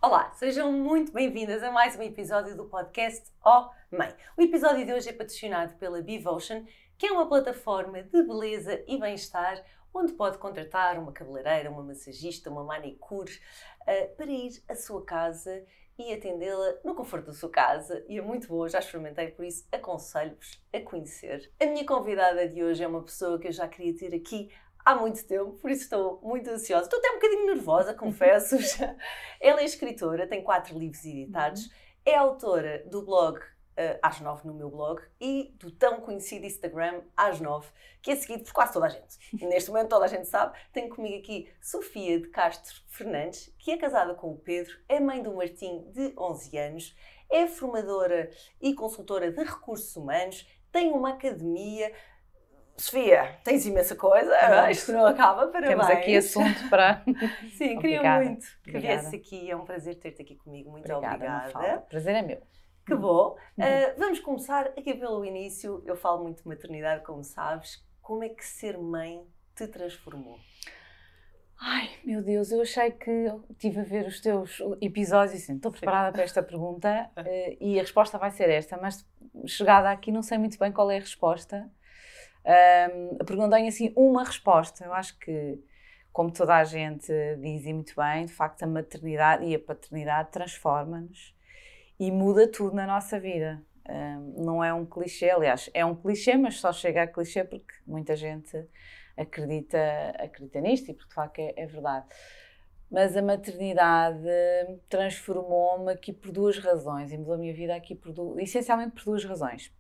Olá, sejam muito bem-vindas a mais um episódio do podcast Oh Mãe. O episódio de hoje é patrocinado pela Bivotion, que é uma plataforma de beleza e bem-estar onde pode contratar uma cabeleireira, uma massagista, uma manicure para ir à sua casa e atendê-la no conforto da sua casa. E é muito boa, já experimentei, por isso aconselho-vos a conhecer. A minha convidada de hoje é uma pessoa que eu já queria ter aqui há muito tempo, por isso estou muito ansiosa. Estou até um bocadinho nervosa, confesso. Ela é escritora, tem 4 livros editados, é autora do blog Às 9 no meu blog e do tão conhecido Instagram Às 9, que é seguido por quase toda a gente. Neste momento toda a gente sabe. Tenho comigo aqui Sofia de Castro Fernandes, que é casada com o Pedro, é mãe do Martim de 11 anos, é formadora e consultora de recursos humanos, tem uma academia. Sofia, tens imensa coisa, isto não acaba, parabéns. Temos aqui assunto para... Sim, queria muito que viesse aqui, é um prazer ter-te aqui comigo, muito obrigada. O prazer é meu. Que bom. Vamos começar aqui pelo início, eu falo muito de maternidade, como sabes. Como é que ser mãe te transformou? Ai, meu Deus, eu achei que estive a ver os teus episódios e assim, estou preparada para esta pergunta e a resposta vai ser esta, mas chegada aqui não sei muito bem qual é a resposta. A pergunta tem assim uma resposta. Eu acho que, como toda a gente diz e muito bem, de facto a maternidade e a paternidade transforma-nos e muda tudo na nossa vida. Não é um clichê, aliás, é um clichê, mas só chega a clichê porque muita gente acredita nisto e porque de facto é verdade. Mas a maternidade transformou-me aqui por 2 razões e mudou a minha vida aqui essencialmente por 2 razões.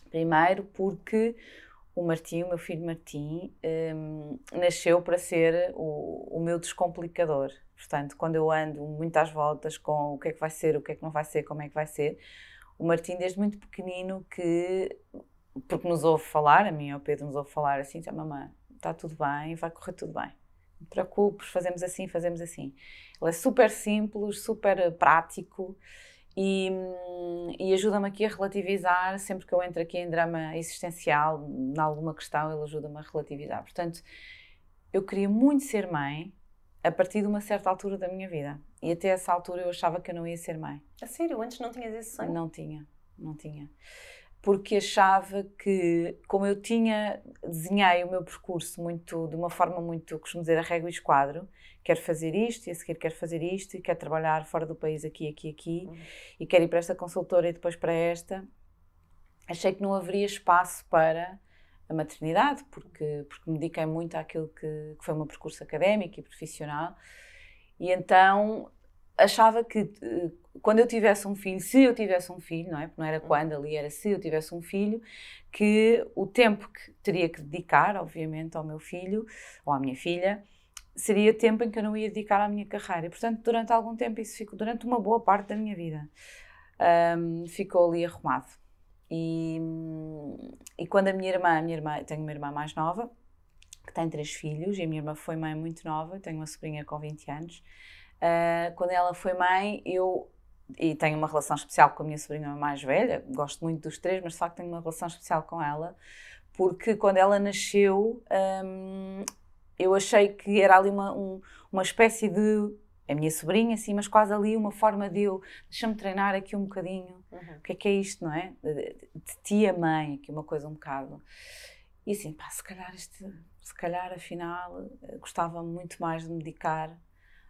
Primeiro, porque o Martim, o meu filho Martim, nasceu para ser o meu descomplicador. Portanto, quando eu ando muito às voltas com o que é que vai ser, o que é que não vai ser, como é que vai ser, o Martim, desde muito pequenino, porque nos ouve falar, a mim e ao Pedro nos ouve falar assim, diz: mamãe, está tudo bem, vai correr tudo bem. Não te preocupes, fazemos assim, fazemos assim. Ele é super simples, super prático. E ajuda-me aqui a relativizar, sempre que eu entro aqui em drama existencial, em alguma questão, ele ajuda-me a relativizar. Portanto, eu queria muito ser mãe a partir de uma certa altura da minha vida. E até essa altura eu achava que eu não ia ser mãe. A sério? Antes não tinhas esse sonho? Não tinha. Porque achava que, como eu desenhei o meu percurso de uma forma muito, costumo dizer, a régua e esquadro, quero fazer isto, e a seguir quero fazer isto, e quero trabalhar fora do país aqui, e quero ir para esta consultora e depois para esta, achei que não haveria espaço para a maternidade, porque me dediquei muito àquilo que foi o meu percurso académico e profissional, e então achava que quando eu tivesse um filho, se eu tivesse um filho, não é? Porque não era quando ali, era se eu tivesse um filho, que o tempo que teria que dedicar, obviamente, ao meu filho ou à minha filha, seria tempo em que eu não ia dedicar à minha carreira. E, portanto, durante algum tempo, isso ficou, durante uma boa parte da minha vida, ficou ali arrumado. E quando a minha irmã, eu tenho uma irmã mais nova, que tem 3 filhos, e a minha irmã foi mãe muito nova, eu tenho uma sobrinha com 20 anos, quando ela foi mãe, e tenho uma relação especial com a minha sobrinha mais velha, gosto muito dos 3, mas de facto tenho uma relação especial com ela, porque quando ela nasceu, eu achei que era ali uma espécie de, a minha sobrinha, sim, mas quase ali uma forma de deixa-me treinar aqui um bocadinho, o que é isto, não é? De tia-mãe, aqui uma coisa um bocado. E assim, pá, se calhar afinal, gostava muito mais de me dedicar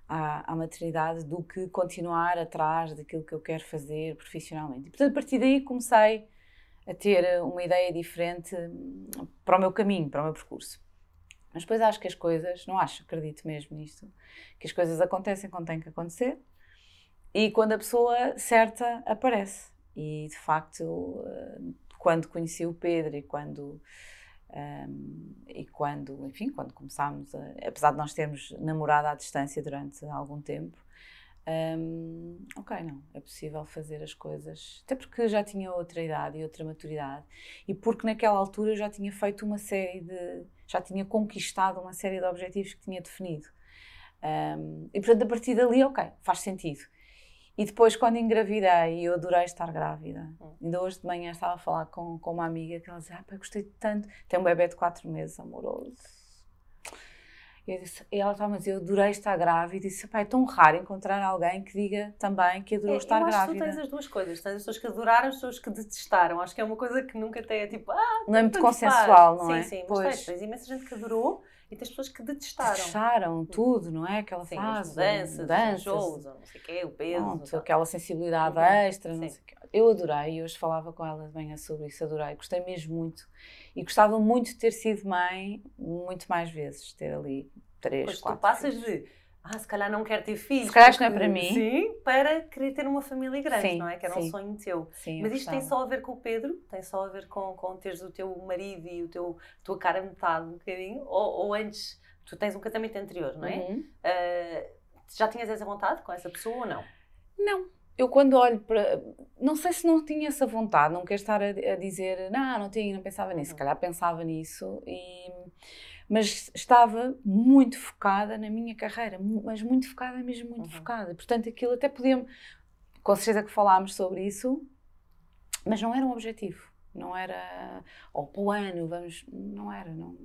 à maternidade do que continuar atrás daquilo que eu quero fazer profissionalmente. E, portanto, a partir daí comecei a ter uma ideia diferente para o meu caminho, para o meu percurso. Mas depois acho que as coisas, acredito mesmo nisto, que as coisas acontecem quando têm que acontecer e quando a pessoa certa aparece. E, de facto, quando conheci o Pedro e quando começámos, apesar de nós termos namorado à distância durante algum tempo, é possível fazer as coisas, até porque já tinha outra idade e outra maturidade, e porque naquela altura eu já tinha feito já tinha conquistado uma série de objetivos que tinha definido. E portanto, a partir dali, faz sentido. E depois, quando engravidei, eu adorei estar grávida. Ainda hoje de manhã estava a falar com uma amiga que ela dizia: gostei tanto. Tem um bebê de 4 meses, amoroso. E ela estava a dizer, eu adorei estar grávida. E disse, pá, é tão raro encontrar alguém que diga também que adorou estar grávida. Eu acho que tu tens as duas coisas. Tens as pessoas que adoraram, as pessoas que detestaram. Acho que é uma coisa que nunca tem, tipo, não é muito consensual, não é? Sim, mas tens imensa gente que adorou e tens pessoas que detestaram. Detestaram tudo, não é? Aquela fase, mudanças, enjoos, não sei o quê, o peso. Pronto, aquela sensibilidade extra, não sei o quê. Eu adorei, e hoje falava com ela de manhã sobre isso, adorei, gostei mesmo muito. E gostava muito de ter sido mãe muito mais vezes, ter ali 3, pois 4 tu passas filhos. se calhar não quero ter filhos. Se calhar isto não é para mim. Sim, para querer ter uma família grande, sim, não é? Que era um sonho teu. Sim, mas isto tem só a ver com o Pedro? Tem só a ver com teres o teu marido e tua cara metade um bocadinho? Ou antes, tu tens um casamento anterior, não é? Já tinhas essa vontade com essa pessoa ou não? Não. Eu quando olho para... Não sei se não tinha essa vontade, não quero estar a dizer não tinha, não pensava nisso. Se calhar pensava nisso, mas estava muito focada na minha carreira, mas muito focada, mesmo muito focada. Portanto, aquilo até podíamos... Com certeza que falámos sobre isso, mas não era um objetivo. Não era... Ou para o ano, vamos... Não era, não...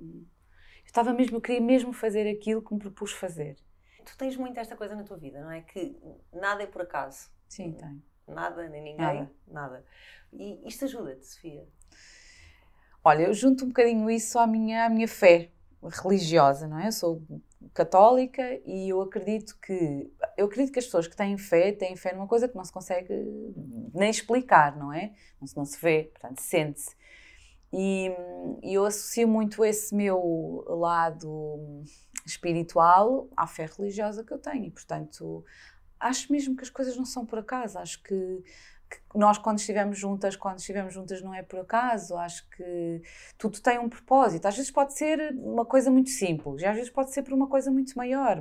Eu queria mesmo fazer aquilo que me propus fazer. Tu tens muito esta coisa na tua vida, não é? Que nada é por acaso. Sim, tenho. Nada, nem ninguém, nada. E isto ajuda-te, Sofia? Olha, eu junto um bocadinho isso à minha fé religiosa, não é? Eu sou católica e eu acredito que as pessoas que têm fé numa coisa que não se consegue nem explicar, não é? Não se vê, portanto, sente-se. E eu associo muito esse meu lado espiritual à fé religiosa que eu tenho. E, portanto, acho mesmo que as coisas não são por acaso. Acho que nós, quando estivemos juntas não é por acaso. Acho que tudo tem um propósito. Às vezes pode ser uma coisa muito simples, e às vezes pode ser por uma coisa muito maior,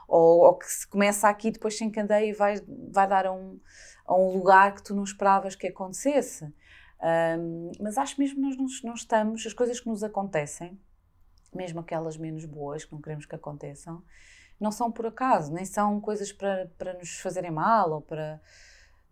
ou que se começa aqui, depois se encandeia e vai dar a um lugar que tu não esperavas que acontecesse. Mas acho mesmo que nós não estamos, as coisas que nos acontecem, mesmo aquelas menos boas que não queremos que aconteçam, não são por acaso, nem são coisas para nos fazerem mal, ou para...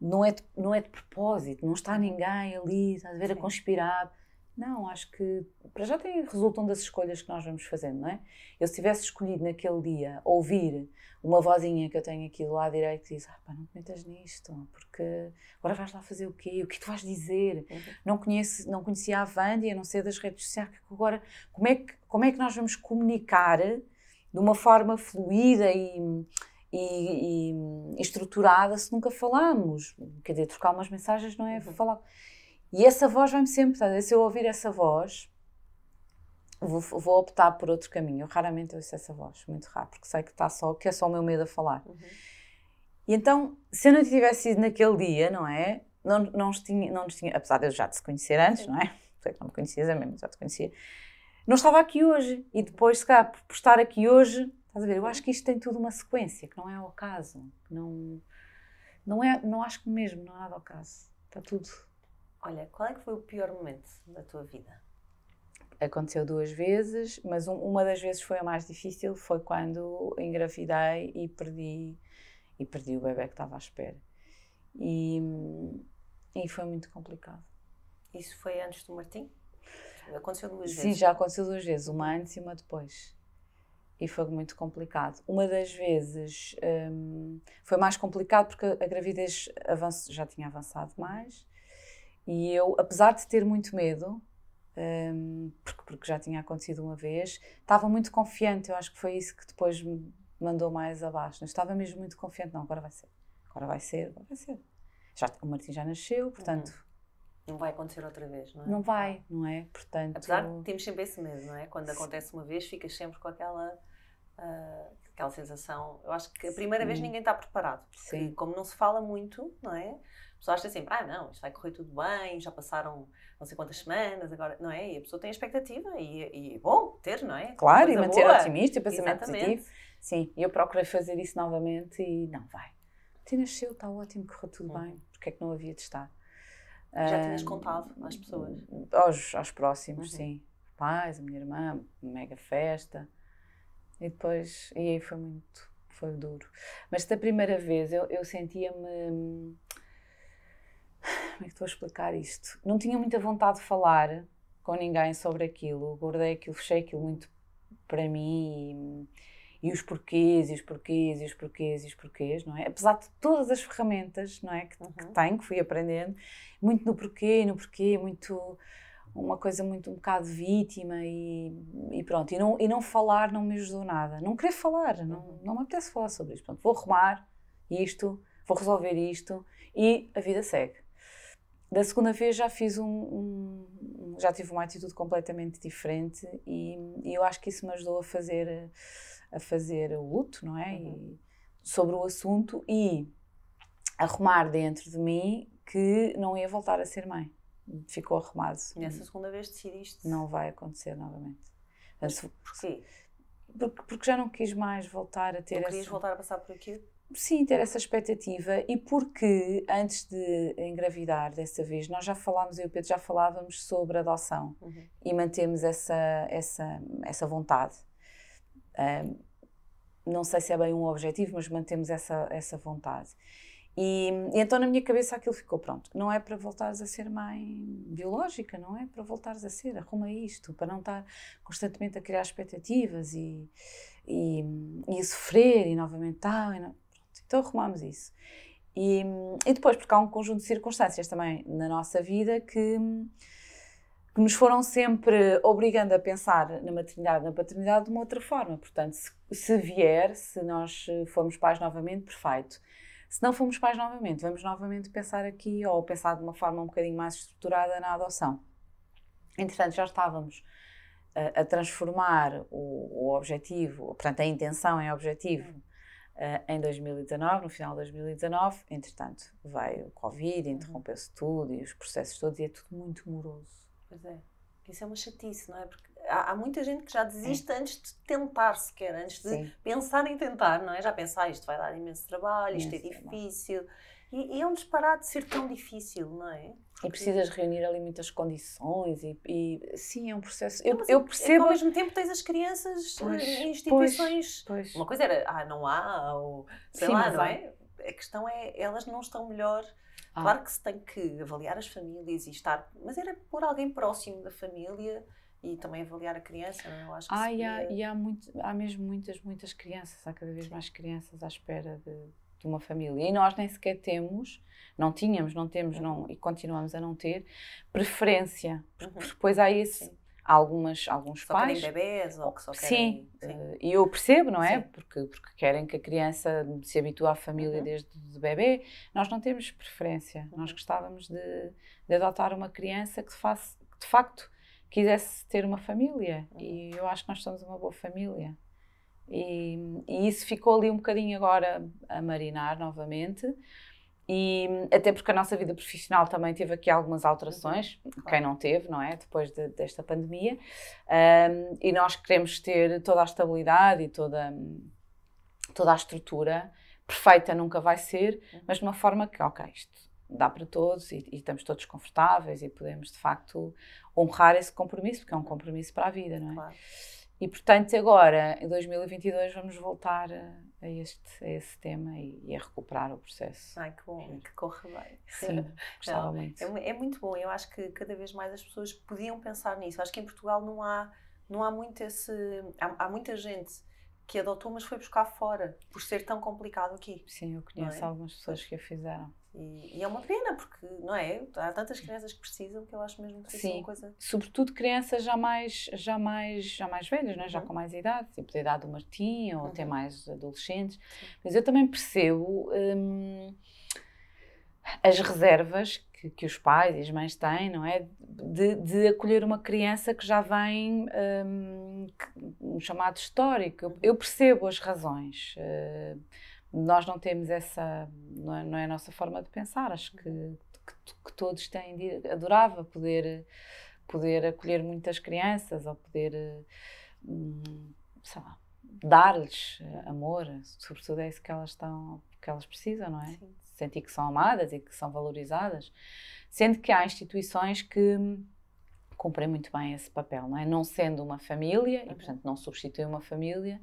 Não é de propósito, não está ninguém ali, estás a ver, a conspirar. Não, acho que para já resultam das escolhas que nós vamos fazendo, não é? Eu se tivesse escolhido naquele dia ouvir uma vozinha que eu tenho aqui do lado direito que diz, pá, não te metas nisto, porque agora vais lá fazer o quê? O que tu vais dizer? Não conhecia a Wanda, a não ser das redes sociais, agora como é que nós vamos comunicar de uma forma fluida e estruturada se nunca falámos? Quer dizer, trocar umas mensagens não é falar. E essa voz vai-me sempre, se eu ouvir essa voz, vou optar por outro caminho. Eu raramente ouço essa voz, muito raro, porque sei que é só o meu medo a falar. E então, se eu não tivesse ido naquele dia, não é? Não nos tinha, apesar de eu já te conhecer antes, não é? Sei que não me conhecias, é mesmo, já te conhecia. Não estava aqui hoje. E depois, se calhar, por estar aqui hoje, estás a ver? Eu acho que isto tem tudo uma sequência, que não é ao acaso. Não acho que mesmo, não é nada ao acaso. Está tudo. Olha, qual é que foi o pior momento da tua vida? Aconteceu 2 vezes, mas uma das vezes foi a mais difícil, foi quando engravidei e perdi o bebé que estava à espera. E foi muito complicado. Isso foi antes do Martim? Aconteceu 2 vezes? Sim, já aconteceu 2 vezes, uma antes e uma depois. E foi muito complicado. Uma das vezes foi mais complicado porque a gravidez já tinha avançado mais. E eu, apesar de ter muito medo, porque já tinha acontecido uma vez, estava muito confiante. Eu acho que foi isso que depois me mandou mais abaixo. Eu estava mesmo muito confiante. Não, agora vai ser. O Martim já nasceu, portanto... Não vai acontecer outra vez, não é? Não vai, não é? Portanto... Apesar de temos sempre esse medo, não é? Quando acontece uma vez, ficas sempre com aquela sensação. Eu acho que a primeira vez ninguém está preparado. Porque como não se fala muito, não é? A pessoa acha sempre, não, isto vai correr tudo bem, já passaram não sei quantas semanas, agora, não é? E a pessoa tem a expectativa e é bom ter, não é? Claro, e manter otimista e pensamento Exatamente. positivo. Sim, e eu procurei fazer isso novamente e não vai. Te nasceu, está ótimo, correu tudo bem. Porque é que não havia de estar? Já tinhas contado às pessoas? Aos próximos, sim. Pais, a minha irmã, mega festa. E depois, e aí foi duro. Mas da primeira vez eu sentia-me... Como é que estou a explicar isto? Não tinha muita vontade de falar com ninguém sobre aquilo. Guardei aquilo, fechei aquilo muito para mim e os porquês, e os porquês, e os porquês, e os porquês, não é? Apesar de todas as ferramentas, não é, que tenho, que fui aprendendo, muito no porquê, muito uma coisa muito um bocado vítima e pronto. E não falar não me ajudou nada. Não querer falar, não me apetece falar sobre isto. Portanto, vou arrumar isto, vou resolver isto e a vida segue. Da segunda vez já fiz já tive uma atitude completamente diferente e eu acho que isso me ajudou a fazer o luto, não é? E, sobre o assunto e arrumar dentro de mim que não ia voltar a ser mãe. Ficou arrumado. Nessa segunda vez decidiste? Não vai acontecer novamente. Porquê? Porque já não quis mais voltar a ter não querias voltar a passar por aquilo? Sim, ter essa expectativa e porque antes de engravidar dessa vez nós já falámos, eu e o Pedro já falávamos sobre adoção e mantemos essa vontade. Não sei se é bem um objetivo, mas mantemos essa vontade. E então na minha cabeça aquilo ficou pronto. Não é para voltares a ser mãe biológica, não é para voltares a ser. Arruma isto, para não estar constantemente a criar expectativas e a sofrer e novamente tal. Então arrumámos isso. E depois, porque há um conjunto de circunstâncias também na nossa vida que nos foram sempre obrigando a pensar na maternidade, na paternidade de uma outra forma. Portanto, se nós formos pais novamente, perfeito. Se não formos pais novamente, vamos novamente pensar aqui ou pensar de uma forma um bocadinho mais estruturada na adoção. Entretanto, já estávamos a transformar o objetivo, portanto, a intenção em objetivo em 2019, no final de 2019. Entretanto, veio o Covid, interrompeu-se tudo e os processos todos e é tudo muito moroso. Pois é, isso é uma chatice, não é? Porque há muita gente que já desiste antes de tentar sequer, antes de pensar em tentar, não é? Já pensar, isto vai dar imenso trabalho, isto é difícil. E é um disparate de ser tão difícil, não é? Porque... E precisas reunir ali muitas condições e sim, é um processo. Eu percebo... É que ao mesmo tempo tens as crianças em instituições... Pois. Uma coisa era, não há, ou sei lá, não é? A questão é, elas não estão melhor... Claro que se tem que avaliar as famílias e estar... Mas era pôr alguém próximo da família e também avaliar a criança, não é? Eu acho que há mesmo muitas crianças. Há cada vez mais crianças à espera de uma família. E nós nem sequer não tínhamos e continuamos a não ter preferência. Porque depois há alguns só pais... querem bebés ou que só querem... Sim, e eu percebo, não é? Porque querem que a criança se habitue à família desde o bebê. Nós não temos preferência. Nós gostávamos de adotar uma criança que de facto quisesse ter uma família. E eu acho que nós somos uma boa família. E isso ficou ali um bocadinho agora a marinar novamente. E até porque a nossa vida profissional também teve aqui algumas alterações, quem não teve, não é? Depois desta pandemia. E nós queremos ter toda a estabilidade e toda a estrutura. Perfeita nunca vai ser, mas de uma forma que, ok, isto dá para todos e estamos todos confortáveis e podemos, de facto, honrar esse compromisso, porque é um compromisso para a vida, não é? Claro. E, portanto, agora, em 2022, vamos voltar a esse tema e a recuperar o processo. Ai, que bom, que corra bem. Sim, gostava muito. É muito bom, eu acho que cada vez mais as pessoas podiam pensar nisso. Acho que em Portugal não há muito esse... Há muita gente que adotou, mas foi buscar fora, por ser tão complicado aqui. Sim, eu conheço algumas pessoas que a fizeram. E é uma pena, porque, não é? Há tantas crianças que precisam que eu acho mesmo que isso é uma coisa... Sobretudo crianças já mais velhas, não é? Já com mais idade, tipo da idade do Martim, ou até mais adolescentes. Mas eu também percebo as reservas que os pais e as mães têm, não é? De acolher uma criança que já vem um chamado histórico. Eu percebo as razões. Nós não temos não é a nossa forma de pensar. Acho que todos têm, adorava poder acolher muitas crianças ou poder, sei lá, dar-lhes amor, sobretudo é isso que elas precisam, não é? Sim. Sentir que são amadas e que são valorizadas, sendo que há instituições que cumprem muito bem esse papel, não é? Não sendo uma família, e portanto não substituem uma família,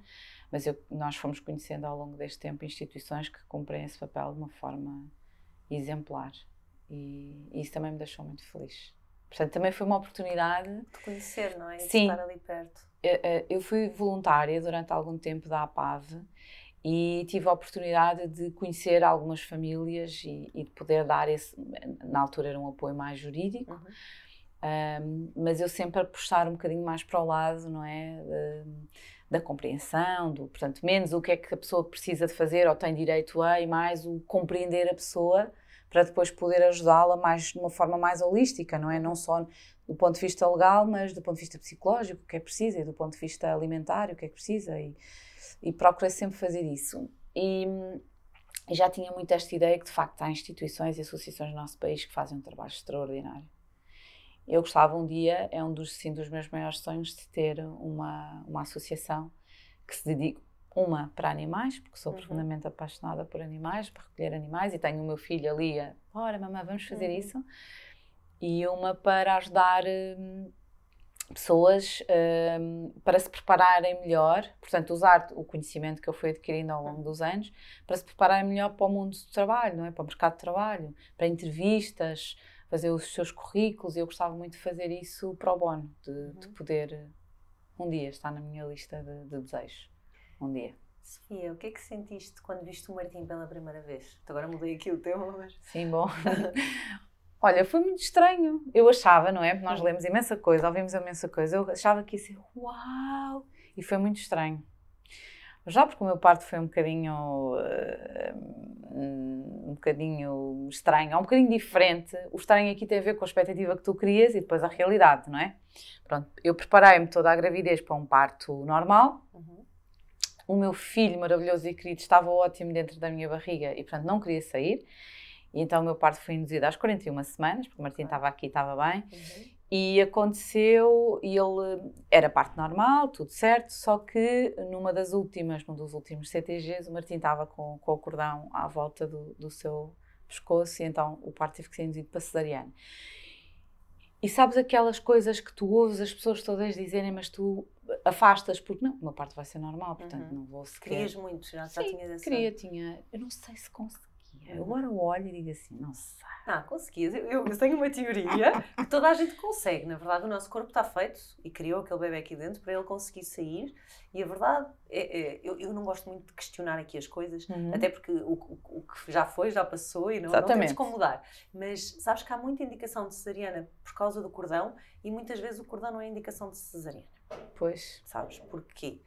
mas nós fomos conhecendo ao longo deste tempo instituições que cumprem esse papel de uma forma exemplar e isso também me deixou muito feliz. Portanto, também foi uma oportunidade de conhecer, não é? De Sim. estar ali perto. Eu fui voluntária durante algum tempo da APAV e tive a oportunidade de conhecer algumas famílias e de poder dar esse, na altura era um apoio mais jurídico, mas eu sempre a puxar um bocadinho mais para o lado, não é? Da compreensão, portanto, menos o que é que a pessoa precisa de fazer ou tem direito a, e mais o compreender a pessoa para depois poder ajudá-la mais, de uma forma mais holística, não é? Não só do ponto de vista legal, mas do ponto de vista psicológico, o que é preciso, e do ponto de vista alimentar, o que é que precisa, e procurei sempre fazer isso. E já tinha muito esta ideia que, de facto, há instituições e associações no nosso país que fazem um trabalho extraordinário. Eu gostava um dia, é um dos meus maiores sonhos, de ter uma associação que se dedique, uma para animais, porque sou profundamente apaixonada por animais, para recolher animais, e tenho o meu filho ali ora mamãe, vamos fazer isso, e uma para ajudar pessoas para se prepararem melhor, portanto usar o conhecimento que eu fui adquirindo ao longo dos anos, para se prepararem melhor para o mundo do trabalho, não é? Para o mercado de trabalho, para entrevistas, fazer os seus currículos, e eu gostava muito de fazer isso pro bono, de poder um dia estar na minha lista de desejos. Um dia. Sofia, o que é que sentiste quando viste o Martim pela primeira vez? Agora mudei aqui o tema, mas... Sim, bom. Olha, foi muito estranho. Eu achava, não é? Porque nós lemos imensa coisa, ouvimos imensa coisa. Eu achava que ia ser uau! E foi muito estranho. Já porque o meu parto foi um bocadinho estranho, um bocadinho diferente. O estranho aqui tem a ver com a expectativa que tu crias e depois a realidade, não é? Pronto, eu preparei-me toda a gravidez para um parto normal. O meu filho maravilhoso e querido estava ótimo dentro da minha barriga e, portanto, não queria sair. E então o meu parto foi induzido às 41 semanas, porque o Martim estava aqui e estava bem. E aconteceu, e ele era parto normal, tudo certo, só que num dos últimos CTGs, o Martim estava com o cordão à volta do seu pescoço, e então o parto teve que ser induzido para cesariana. E sabes aquelas coisas que tu ouves as pessoas todas dizerem, mas tu afastas, porque não, o meu parto vai ser normal, portanto não vou sequer... Querias muito, já tinhas essa... tinha. Eu não sei se conseguia. Agora olho e digo assim, não sei. Conseguias. Eu tenho uma teoria que toda a gente consegue. Na verdade, o nosso corpo está feito e criou aquele bebê aqui dentro para ele conseguir sair. E a verdade, eu não gosto muito de questionar aqui as coisas, até porque o que já foi, já passou e não temos como mudar. Mas sabes que há muita indicação de cesariana por causa do cordão e muitas vezes o cordão não é indicação de cesariana. Pois. Sabes porquê?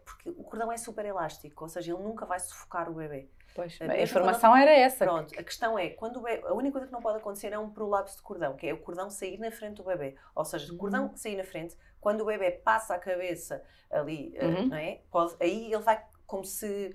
Porque o cordão é super elástico, ou seja, ele nunca vai sufocar o bebê. Pois, a informação era essa. Pronto, a questão é, quando a única coisa que não pode acontecer é um prolapso de cordão, que é o cordão sair na frente do bebê. Ou seja, o cordão sair na frente, quando o bebê passa a cabeça ali, não é? Aí ele vai como se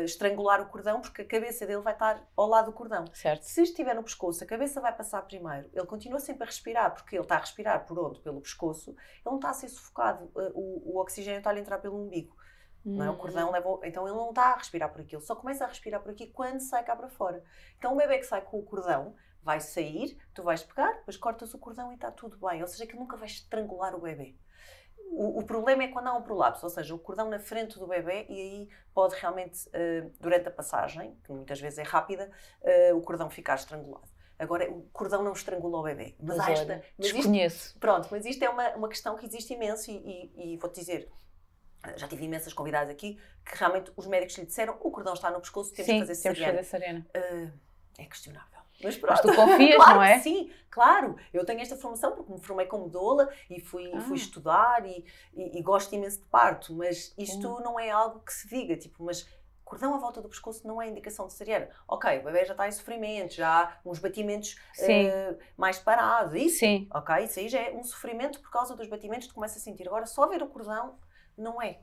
estrangular o cordão, porque a cabeça dele vai estar ao lado do cordão. Certo. Se estiver no pescoço, a cabeça vai passar primeiro. Ele continua sempre a respirar, porque ele está a respirar por onde? Pelo pescoço. Ele não está a ser sufocado, o oxigênio está a entrar pelo umbigo. Não é? O cordão leva... Então ele não está a respirar por aquilo, só começa a respirar por aqui quando sai cá para fora. Então o bebê que sai com o cordão vai sair, tu vais pegar, depois cortas o cordão e está tudo bem. Ou seja, que nunca vais estrangular o bebê. O problema é quando há um prolapso, ou seja, o cordão na frente do bebê, e aí pode realmente, durante a passagem, que muitas vezes é rápida, o cordão ficar estrangulado. Agora, o cordão não estrangula o bebê. Mas desconheço. Mas isto é uma questão que existe imenso e vou-te dizer... Já tive imensas convidadas aqui que realmente os médicos lhe disseram o cordão está no pescoço, temos que fazer cesariana. É questionável. Mas pronto. Mas tu confias, claro, não é? Sim, claro. Eu tenho esta formação porque me formei como doula e fui estudar e gosto imenso de parto, mas isto não é algo que se diga, tipo, mas cordão à volta do pescoço não é indicação de cesariana. Ok, o bebê já está em sofrimento, já há uns batimentos mais parados. Isso, sim. Ok, isso aí já é um sofrimento por causa dos batimentos que tu começas a sentir. Agora, só ver o cordão não é,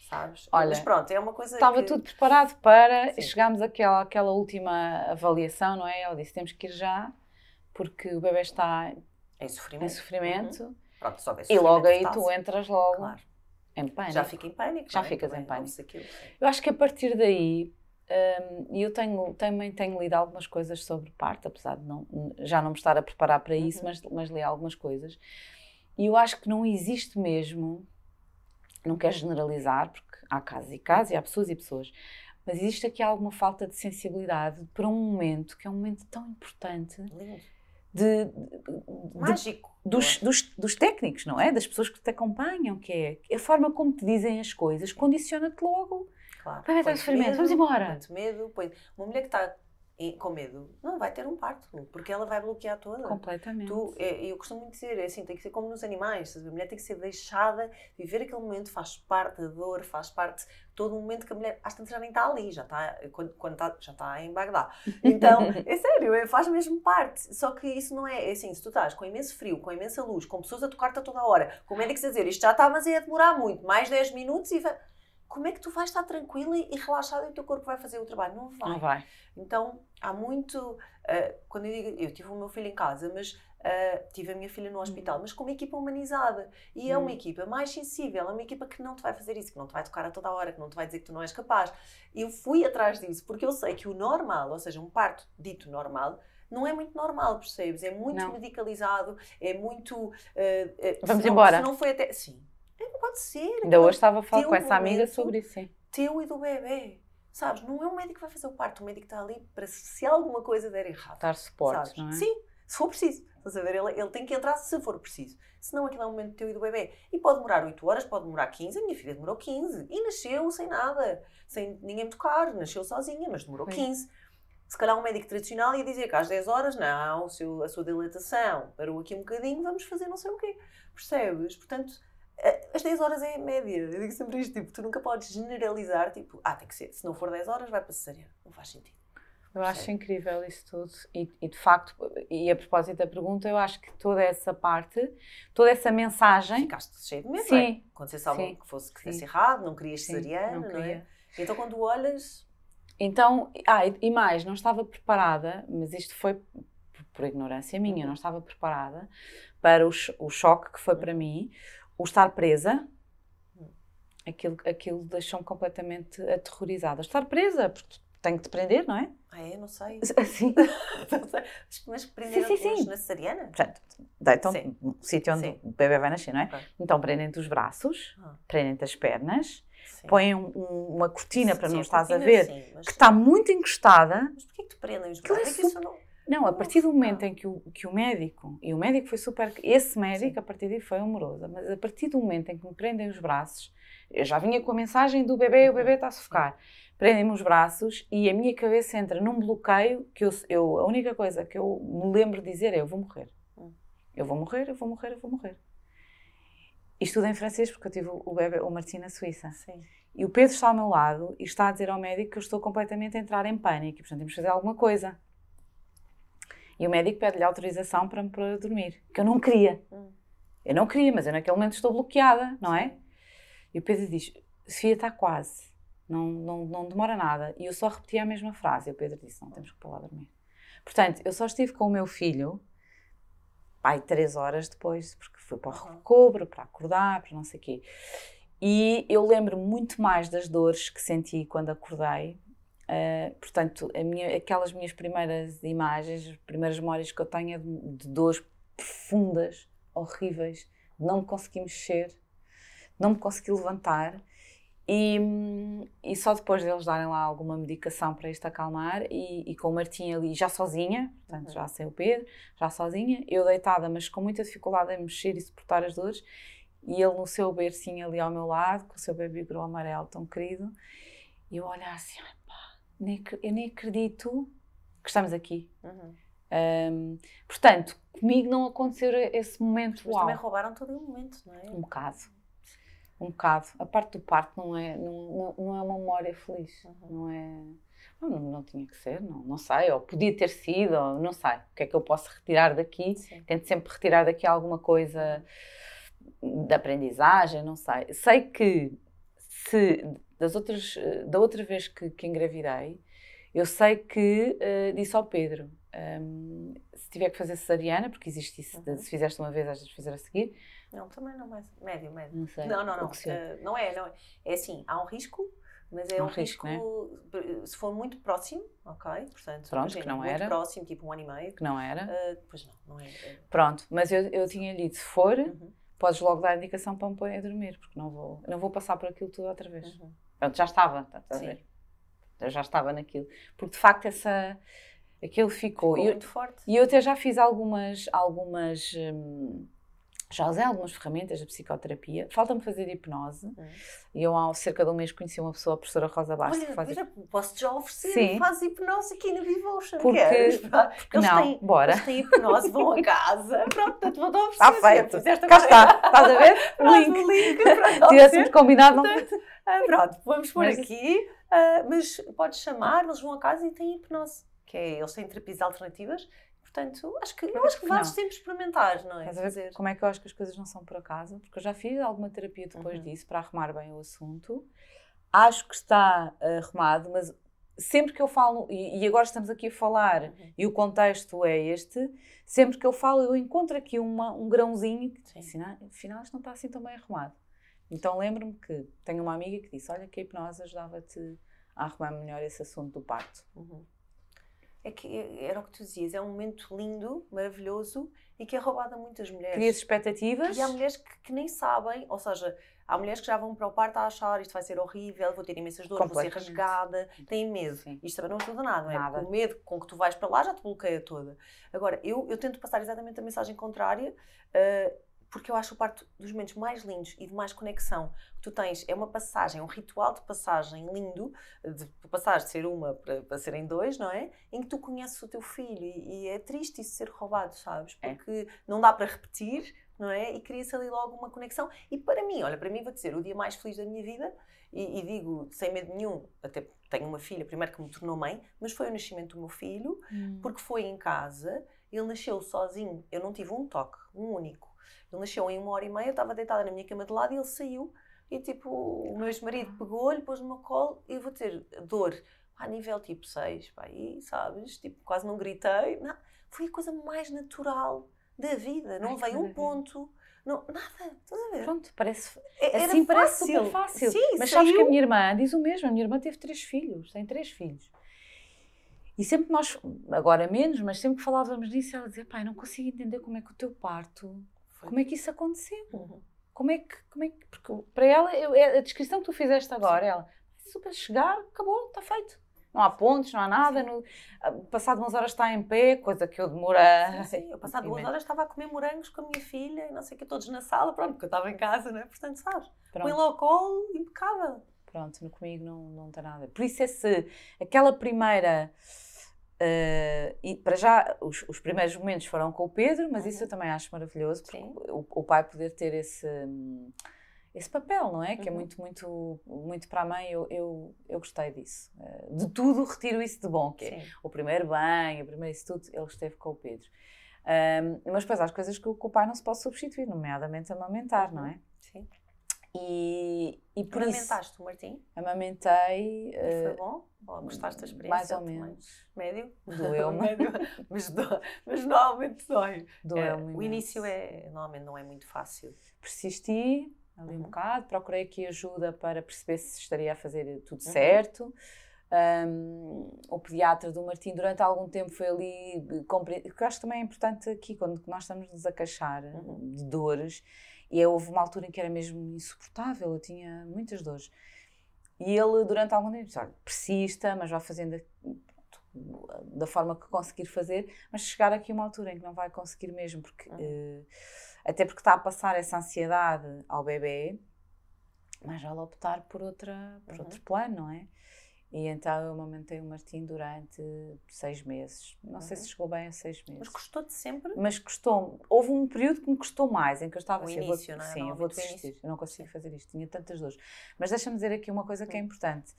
sabes? Olha, mas pronto, é uma coisa estava tudo preparado para... Chegámos àquela última avaliação, não é? Ela disse, temos que ir já, porque o bebê está em sofrimento. Pronto, só e logo aí tu entras logo em pânico. Já fica em pânico. Já ficas em pânico. Eu acho que a partir daí, eu também tenho lido algumas coisas sobre parto, apesar de já não me estar a preparar para isso, mas li algumas coisas. E eu acho que não existe mesmo... Não quero generalizar, porque há casos e casos, e há pessoas e pessoas, mas existe aqui alguma falta de sensibilidade para um momento que é um momento tão importante mágico. Dos técnicos, não é? Das pessoas que te acompanham, que é a forma como te dizem as coisas, condiciona-te logo. Claro. Vai dar sofrimento, vamos embora. Muito medo. Uma mulher que está com medo não vai ter um parto, porque ela vai bloquear toda. Completamente. Eu costumo muito dizer, assim, tem que ser como nos animais. A mulher tem que ser deixada viver aquele momento, faz parte da dor, faz parte de todo o momento que a mulher, às tantas já nem está ali, já está, já está em Bagdá. Então, é sério, faz mesmo parte. Só que isso não é assim, se tu estás com imenso frio, com imensa luz, com pessoas a tocar-te a toda a hora, com médicos a dizer, isto já está, mas é a demorar muito, mais 10 minutos e vai... Como é que tu vais estar tranquila e relaxada e o teu corpo vai fazer o trabalho? Não vai. Não vai. Então, há muito... quando eu digo... Eu tive o meu filho em casa, mas tive a minha filha no hospital, mas com uma equipa humanizada. E é uma equipa mais sensível, é uma equipa que não te vai fazer isso, que não te vai tocar a toda a hora, que não te vai dizer que tu não és capaz. Eu fui atrás disso, porque eu sei que o normal, ou seja, um parto dito normal, não é muito normal, percebes? É muito medicalizado, é muito... Vamos embora. Se não foi até... Sim. Pode ser. Ainda hoje estava a falar com essa amiga sobre isso, sim. Teu e do bebê. Sabes, não é o médico que vai fazer o parto, o médico está ali para se alguma coisa der errado. Dar suporte, sabes? Não é? Sim, se for preciso. Estás a ver? Ele tem que entrar se for preciso. Senão aquilo é um momento teu e do bebê. E pode demorar 8 horas, pode demorar 15. A minha filha demorou 15. E nasceu sem nada. Sem ninguém me tocar. Nasceu sozinha, mas demorou 15. Se calhar um médico tradicional ia dizer que às 10 horas, não, a sua dilatação parou aqui um bocadinho, vamos fazer não sei o quê. Percebes? Portanto... As 10 horas é a média. Eu digo sempre isto, tipo, tu nunca podes generalizar, tipo, tem que ser, se não for 10 horas vai para cesariana. Não faz sentido. Eu acho incrível isso tudo e de facto, e a propósito da pergunta, eu acho que toda essa parte, toda essa mensagem... Ficaste cheio de medo, sim, não é? Quando você sabe que fosse errado, não querias cesariana, não queria. Não é? Então quando olhas... Então, e mais, não estava preparada, mas isto foi por ignorância minha, não estava preparada para o choque que foi para mim, o estar presa, aquilo deixou-me completamente aterrorizada. Estar presa, porque tenho que te prender, não é? Eu não sei. Sim. Mas prenderam-te na cesariana? Portanto, deitam-te no sítio onde o bebê vai nascer, não é? Okay. Então prendem-te os braços, prendem-te as pernas, põem uma cortina para não estás a ver, que está muito encostada. Mas porquê que te prendem os braços? Não, a partir do momento em que o médico, e o médico foi super, esse médico a partir daí foi amoroso, mas a partir do momento em que me prendem os braços, eu já vinha com a mensagem do bebê, o bebê está a sufocar, prendem-me os braços e a minha cabeça entra num bloqueio que a única coisa que eu me lembro de dizer é eu vou morrer. Eu vou morrer, eu vou morrer, eu vou morrer. Isto tudo em francês porque eu tive o bebê, o Martim na Suíça. Sim. E o Pedro está ao meu lado e está a dizer ao médico que eu estou completamente a entrar em pânico e portanto temos de fazer alguma coisa. E o médico pede-lhe autorização para me pôr a dormir, que eu não queria. Eu não queria, mas eu naquele momento estou bloqueada, não é? E o Pedro diz, Sofia está quase, não demora nada. E eu só repeti a mesma frase. E o Pedro disse, não, temos que pôr lá a dormir. Portanto, eu só estive com o meu filho, 3 horas depois, porque fui para o recobro, para acordar, para não sei o quê. E eu lembro muito mais das dores que senti quando acordei. Portanto, aquelas minhas primeiras imagens, as primeiras memórias que eu tenho é de dores profundas, horríveis, de não me conseguir mexer, não me conseguir levantar e só depois deles darem lá alguma medicação para isto acalmar e com o Martim ali já sozinha, portanto já sem o Pedro, já sozinha, eu deitada mas com muita dificuldade em mexer e suportar as dores e ele no seu bercinho ali ao meu lado, com o seu bebê grau amarelo tão querido e eu olhar assim, eu nem acredito que estamos aqui. Portanto, comigo não aconteceu esse momento. Mas também roubaram todo o momento, não é? Um bocado. A parte do parto não é uma memória feliz. Não é... Não tinha que ser, não sei. Ou podia ter sido, ou não sei. O que é que eu posso retirar daqui? Sim. Tento sempre retirar daqui alguma coisa de aprendizagem, não sei. Sei que da outra vez que engravidei, eu sei que disse ao Pedro, se tiver que fazer cesariana, porque existe isso, se fizeste uma vez, às vezes fazer a seguir. Não, também não, mas médio. Não sei. Não. Não é. É assim, há um risco, mas é um risco, né? Se for muito próximo, ok? Portanto, pronto, que não era. Muito próximo, tipo 1 ano e meio. Que não era. Pois não é. Pronto, mas eu tinha-lhe dito, se for... Podes logo dar a indicação para me pôr a dormir, porque não vou passar por aquilo tudo outra vez. Pronto, já estava, estás a ver? Eu já estava naquilo. Porque, de facto, Aquilo ficou. Ficou muito forte. E eu até já fiz já usei algumas ferramentas da psicoterapia. Falta-me fazer hipnose. E eu há cerca de um mês conheci uma pessoa, a professora Rosa Bastos, que faz... posso-te já oferecer, Sim. faz hipnose aqui na Bivotion. Porque não, bora. Eles têm hipnose, vão a casa. Pronto, te vou oferecer. Está feito. Cá está. Estás a ver? O link. Tivéssemos combinado, não... Pronto, vamos pôr aqui. Mas podes chamar, eles vão a casa e têm hipnose. Eles têm terapias alternativas. Portanto, eu acho que vais sempre experimentar, não é? Fazer. Como é que eu acho que as coisas não são por acaso? Porque eu já fiz alguma terapia depois disso, para arrumar bem o assunto. Acho que está arrumado, mas sempre que eu falo, e agora estamos aqui a falar, e o contexto é este, sempre que eu falo, eu encontro aqui um grãozinho que diz, afinal isto não está assim tão bem arrumado. Então lembro-me que tenho uma amiga que disse, olha que a hipnose ajudava-te a arrumar melhor esse assunto do parto. É que era o que tu dizias, é um momento lindo, maravilhoso e que é roubado a muitas mulheres. Cria-se expectativas. E há mulheres que nem sabem, ou seja, há mulheres que já vão para o parto a achar isto vai ser horrível, vou ter imensas dores, vou ser rasgada, têm medo. Sim. Isto também não ajuda nada, não é? O medo com que tu vais para lá já te bloqueia toda. Agora, eu tento passar exatamente a mensagem contrária, porque eu acho o parto dos momentos mais lindos e de mais conexão que tu tens. É uma passagem, um ritual de passagem lindo, de passar de ser uma para serem dois, não é? Em que tu conheces o teu filho e é triste isso ser roubado, sabes? Porque não dá para repetir, não é? E cria-se ali logo uma conexão. E para mim, vou dizer, o dia mais feliz da minha vida, e digo sem medo nenhum, até tenho uma filha, primeiro que me tornou mãe, mas foi o nascimento do meu filho, porque foi em casa, ele nasceu sozinho, eu não tive um toque, um único. Ele nasceu em 1h30, eu estava deitada na minha cama de lado e ele saiu. E tipo, o meu ex-marido pegou-lhe, pôs no meu colo e eu vou ter dor a nível tipo 6, pá, e sabes, tipo, quase não gritei. Não, foi a coisa mais natural da vida, não veio um ponto, não, nada, estás a ver? Pronto, parece, assim parece super fácil. Sim, mas sabes que a minha irmã diz o mesmo, a minha irmã teve 3 filhos, tem 3 filhos. E sempre nós, agora menos, mas sempre que falávamos disso, ela dizia, pá, eu não consigo entender como é que o teu parto... Como é que isso aconteceu? Como é que... Porque para ela, a descrição que tu fizeste agora, ela... Super chegar, acabou, está feito. Não há pontos, não há nada. Passado umas horas está em pé, coisa que eu demorei. Sim. Eu passado 2 horas estava a comer morangos com a minha filha e não sei o que, todos na sala. Pronto, porque eu estava em casa, não é? Portanto, sabes? Põe-la ao colo, impecável. Pronto, comigo não tem nada a ver. Por isso aquela primeira... e para já os primeiros momentos foram com o Pedro, mas isso eu também acho maravilhoso, porque o pai poder ter esse papel, não é? Que é muito para a mãe, eu gostei disso. De tudo retiro isso de bom, que é o primeiro banho, o primeiro isso tudo, ele esteve com o Pedro. Mas depois há as coisas que o pai não se pode substituir, nomeadamente amamentar, não é? Sim. E por amamentaste o Martim? Amamentei. E foi bom? Ou gostaste da experiência? Mais ou menos. Médio? Doeu-me. mas normalmente dói. Doeu-me. O início normalmente não é muito fácil. Persisti ali um bocado, procurei aqui ajuda para perceber se estaria a fazer tudo certo. O pediatra do Martim durante algum tempo foi ali, que eu acho que também é importante aqui, quando nós estamos a queixar de dores, e houve uma altura em que era mesmo insuportável, eu tinha muitas dores. E ele, durante algum tempo, disse, olha, persista, mas vá fazendo da forma que conseguir fazer, mas chegar aqui a uma altura em que não vai conseguir mesmo, porque, até porque está a passar essa ansiedade ao bebê, mas vale optar por outro plano, não é? E então eu amamentei o Martim durante 6 meses. Não sei se chegou bem a 6 meses. Mas custou-te sempre? Mas custou-me. Houve um período que me custou mais, em que eu estava assim, início, não é? Sim, eu vou desistir. Eu não consigo fazer isto. Tinha tantas dores. Mas deixa-me dizer aqui uma coisa que é importante,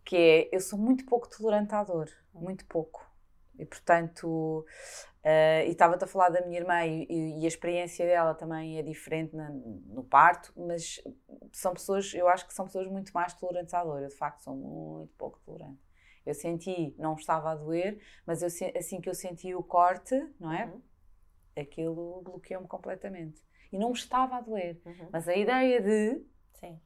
que é, eu sou muito pouco tolerante à dor. Muito pouco. E, portanto, e estava-te a falar da minha irmã e a experiência dela também é diferente no parto, mas são pessoas, eu acho que são pessoas muito mais tolerantes à dor. Eu, de facto, sou muito pouco tolerante. Eu senti, não estava a doer, mas assim que eu senti o corte, não é? Aquilo bloqueou-me completamente. E não me estava a doer. Mas a ideia de... Sim.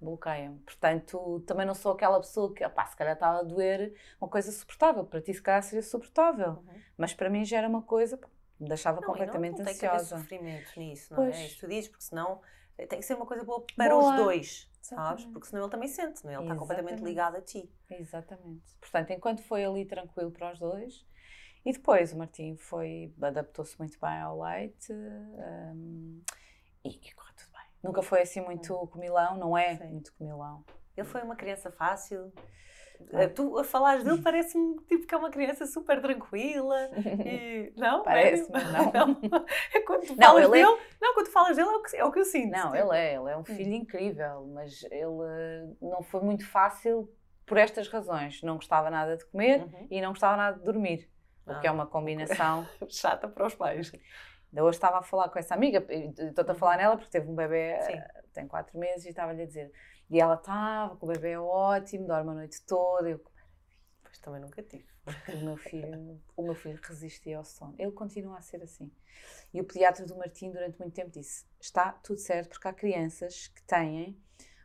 Bloqueia-me. Portanto, também não sou aquela pessoa que, se calhar está a doer uma coisa suportável. Para ti, se calhar, seria suportável. Mas para mim já era uma coisa que me deixava completamente ansiosa. Não tem que haver sofrimento nisso, não é? É isso que tu dizes, porque senão tem que ser uma coisa boa para os dois, sabes? Porque senão ele também sente, não é? Ele está completamente ligado a ti. Exatamente. Portanto, enquanto foi ali tranquilo para os dois, E depois o Martim adaptou-se muito bem ao leite e correu tudo bem. Nunca foi assim muito comilão, não é muito comilão. Ele foi uma criança fácil. Tu, a falares dele, parece-me tipo que é uma criança super tranquila. E... Não? Parece-me, não. É quando tu falas dele. Não, quando tu falas dele é o que eu sinto. Não, tipo. Ele é um filho incrível, mas ele não foi muito fácil por estas razões. Não gostava nada de comer e não gostava nada de dormir. O que é uma combinação chata para os pais. Ainda hoje estava a falar com essa amiga, estou-te a falar nela porque teve um bebê, tem 4 meses, e estava-lhe a dizer. E ela estava com o bebê ótimo, dorme a noite toda. Eu, pois também nunca tive. Porque o meu filho resistia ao sono. Ele continua a ser assim. E o pediatra do Martim durante muito tempo disse, está tudo certo, porque há crianças que têm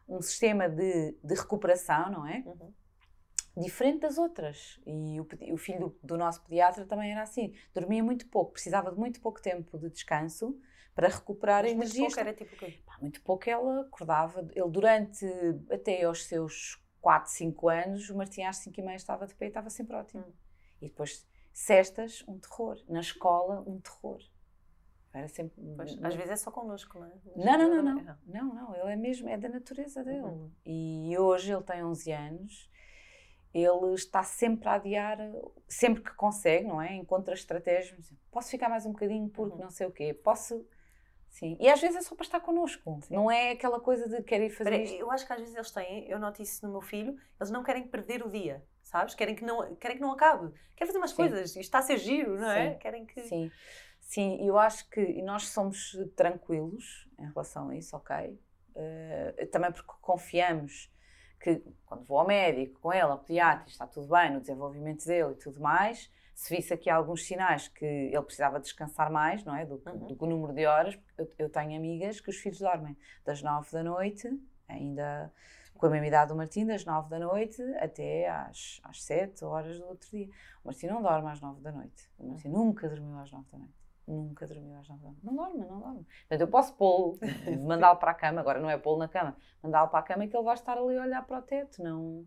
um sistema de recuperação, não é? Diferente das outras. E o filho do nosso pediatra também era assim. Dormia muito pouco, precisava de muito pouco tempo de descanso para recuperar a energia. Muito pouco era tipo o quê? Muito pouco ela acordava. Ele durante até aos seus 4, 5 anos, o Martim às 5h30 estava de pé e estava sempre ótimo. E depois, cestas, um terror. Na escola, um terror. Era sempre... Pois, às vezes é só connosco, não é? Não, ele é mesmo, é da natureza dele. E hoje ele tem 11 anos, ele está sempre a adiar, sempre que consegue, não é? Encontra estratégias, posso ficar mais um bocadinho porque não sei o quê, posso... Sim, e às vezes é só para estar connosco, não é aquela coisa de querer ir fazer isto. Eu acho que às vezes eles têm, eu noto isso no meu filho, eles não querem perder o dia, sabes? Querem que não acabe, querem fazer mais coisas, isto está a ser giro, não é? Querem que... Sim, eu acho que nós somos tranquilos em relação a isso, ok? Também porque confiamos que quando vou ao médico, com ele, ao pediatra, está tudo bem no desenvolvimento dele e tudo mais, se visse aqui alguns sinais que ele precisava descansar mais, não é? Do número de horas, eu tenho amigas que os filhos dormem das 9 da noite, ainda com a mesma idade do Martim, das 9 da noite até às 7 horas do outro dia. O Martim não dorme às 9 da noite. O Martim nunca dormiu às 9 da noite. Nunca dormiu às 9 da noite. Não dorme. Portanto, eu posso pô-lo, mandá-lo para a cama, agora não é pô-lo na cama, mandá-lo para a cama e que ele vai estar ali a olhar para o teto, não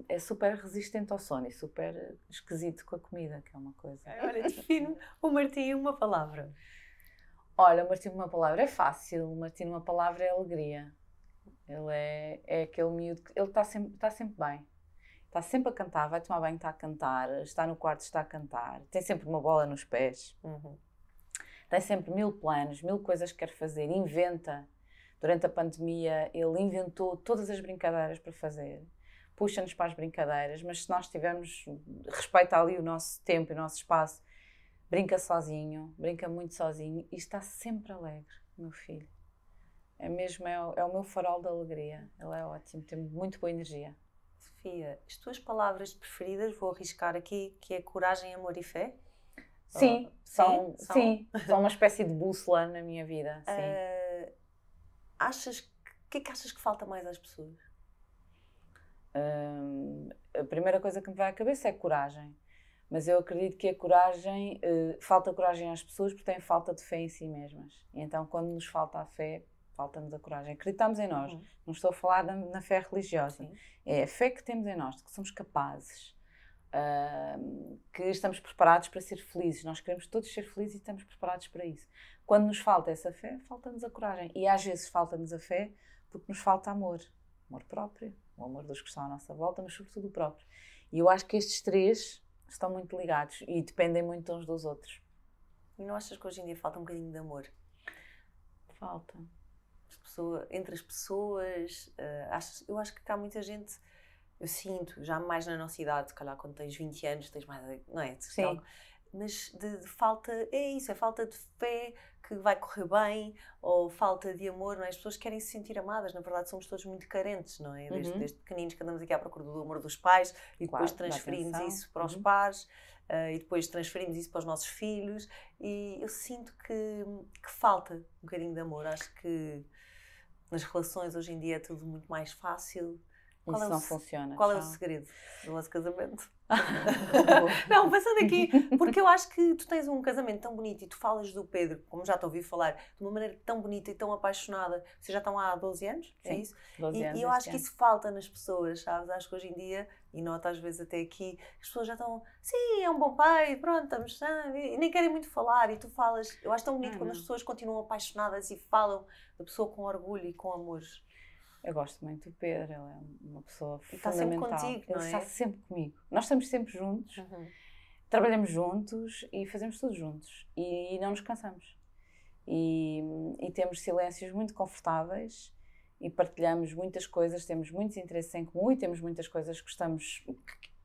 é super resistente ao sono e super esquisito com a comida, que é uma coisa. Olha, define o Martim uma palavra. Olha, o Martim uma palavra é fácil, o Martim uma palavra é alegria. Ele é aquele miúdo que ele está sempre bem. Está sempre a cantar, vai tomar banho, está a cantar, está no quarto, está a cantar, tem sempre uma bola nos pés, tem sempre 1000 planos, 1000 coisas que quer fazer, inventa. Durante a pandemia ele inventou todas as brincadeiras para fazer, puxa-nos para as brincadeiras, mas se nós tivermos, respeita ali o nosso tempo e o nosso espaço, brinca sozinho, brinca muito sozinho e está sempre alegre, meu filho. É mesmo, é o meu farol da alegria, ele é ótimo, tem muito boa energia. Sofia, as tuas palavras preferidas, vou arriscar aqui, que é coragem, amor e fé? Sim, são uma espécie de bússola na minha vida. Sim. O que é que achas que falta mais às pessoas? A primeira coisa que me vai à cabeça é coragem. Mas eu acredito que a coragem, falta coragem às pessoas porque têm falta de fé em si mesmas. E então, quando nos falta a fé, falta-nos a coragem. Acreditamos em nós. Não estou a falar na fé religiosa. É a fé que temos em nós, de que somos capazes, que estamos preparados para ser felizes. Nós queremos todos ser felizes e estamos preparados para isso. Quando nos falta essa fé, falta-nos a coragem. E às vezes falta-nos a fé porque nos falta amor. Amor próprio, o amor dos que estão à nossa volta, mas sobretudo o próprio. E eu acho que estes três estão muito ligados e dependem muito uns dos outros. E não achas que hoje em dia falta um bocadinho de amor? Falta. Entre as pessoas, eu acho que há muita gente, eu sinto, já mais na nossa idade, se calhar quando tens 20 anos, tens mais, não é? Sim. Mas de falta, é isso, é falta de fé que vai correr bem, ou falta de amor, não é? As pessoas querem se sentir amadas, na verdade somos todos muito carentes, não é? Desde pequeninos que andamos aqui à procura do amor dos pais e depois transferimos isso para os pares e depois transferimos isso para os nossos filhos e eu sinto que falta um bocadinho de amor, acho que nas relações hoje em dia é tudo muito mais fácil. Isso não funciona. Qual é o segredo do vosso casamento? Não, pensando aqui, porque eu acho que tu tens um casamento tão bonito e tu falas do Pedro, como já te ouvi falar, de uma maneira tão bonita e tão apaixonada. Vocês já estão há 12 anos? Sim, é isso? 12 anos E eu acho que isso falta nas pessoas, sabes? Acho que hoje em dia E nota às vezes até aqui, as pessoas já estão, sim, é um bom pai, pronto, estamos, e nem querem muito falar, e tu falas. Eu acho tão bonito quando as pessoas continuam apaixonadas e falam da pessoa com orgulho e com amor. Eu gosto muito do Pedro, ele é uma pessoa E está sempre fundamental. contigo, não Ele é? está sempre comigo. Nós estamos sempre juntos, trabalhamos juntos e fazemos tudo juntos. E não nos cansamos. E temos silêncios muito confortáveis e partilhamos muitas coisas, temos muitos interesses em comum e temos muitas coisas que gostamos.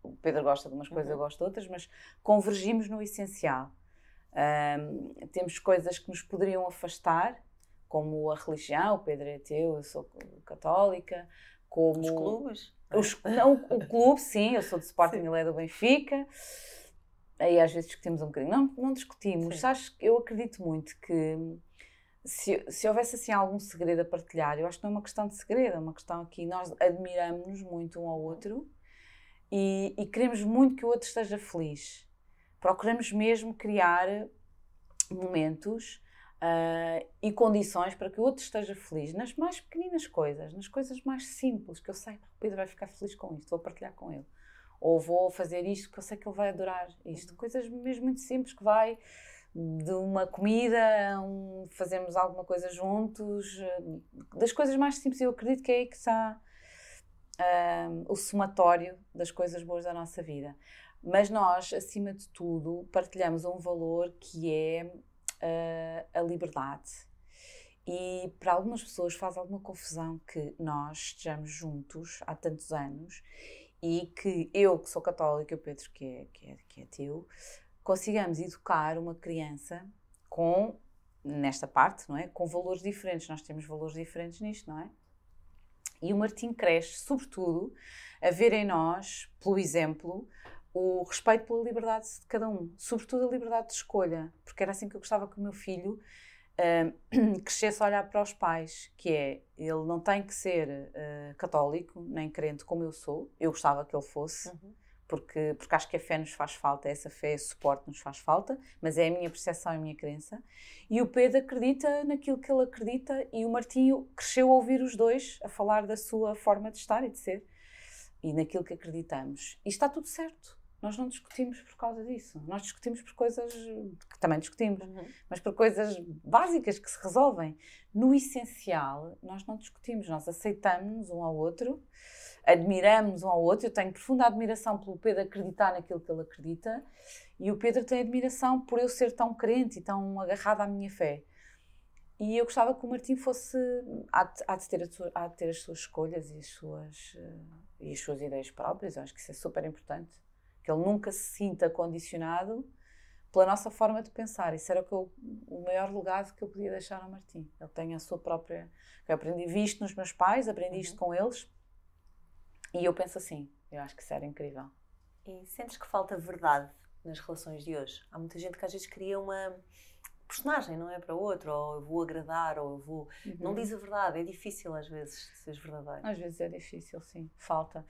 O Pedro gosta de umas coisas, eu gosto de outras, mas convergimos no essencial. Temos coisas que nos poderiam afastar, como a religião. O Pedro é ateu, eu sou católica. Como os clubes? Não, o clube, sim, eu sou do Sporting, ele é do Benfica. Aí às vezes discutimos um bocadinho. Não discutimos. Sabes, eu acredito muito que se houvesse assim algum segredo a partilhar, eu acho que não é uma questão de segredo, é uma questão aqui, nós admiramos-nos muito um ao outro e queremos muito que o outro esteja feliz. Procuramos mesmo criar momentos e condições para que o outro esteja feliz nas mais pequeninas coisas, nas coisas mais simples, que eu sei que o Pedro vai ficar feliz com isto, vou partilhar com ele. Ou vou fazer isto que eu sei que ele vai adorar isto. Coisas mesmo muito simples, que vai de uma comida a fazermos alguma coisa juntos, das coisas mais simples. Eu acredito que é aí que está o somatório das coisas boas da nossa vida. Mas nós, acima de tudo, partilhamos um valor que é a liberdade. E para algumas pessoas faz alguma confusão que nós estejamos juntos há tantos anos e que eu, que sou católica, e o Pedro, que é ateu, consigamos educar uma criança com, nesta parte, não é? Com valores diferentes. Nós temos valores diferentes nisto, não é? E o Martim cresce, sobretudo, a ver em nós, pelo exemplo, o respeito pela liberdade de cada um. Sobretudo a liberdade de escolha. Porque era assim que eu gostava que o meu filho crescesse a olhar para os pais, que é, ele não tem que ser católico, nem crente como eu sou. Eu gostava que ele fosse, porque acho que a fé nos faz falta, essa fé, esse suporte nos faz falta, mas é a minha percepção e a minha crença. E o Pedro acredita naquilo que ele acredita e o Martinho cresceu a ouvir os dois a falar da sua forma de estar e de ser e naquilo que acreditamos. E está tudo certo. Nós não discutimos por causa disso. Nós discutimos por coisas que também discutimos, mas por coisas básicas que se resolvem. No essencial, nós não discutimos, nós aceitamos um ao outro, admiramos um ao outro. Eu tenho profunda admiração pelo Pedro acreditar naquilo que ele acredita e o Pedro tem admiração por eu ser tão crente e tão agarrada à minha fé. E eu gostava que o Martim fosse, há de ter as suas escolhas e as suas ideias próprias. Eu acho que isso é super importante. Que ele nunca se sinta condicionado pela nossa forma de pensar. Isso era o maior legado que eu podia deixar ao Martim. Ele tem a sua própria... Eu aprendi, vi isto nos meus pais, aprendi isto com eles e eu penso assim. Eu acho que isso era incrível. E sentes que falta verdade nas relações de hoje? Há muita gente que às vezes cria uma personagem, não é? Para o outro, ou eu vou agradar, ou eu vou... Não diz a verdade, é difícil às vezes ser verdadeiro. Às vezes é difícil, sim. Falta,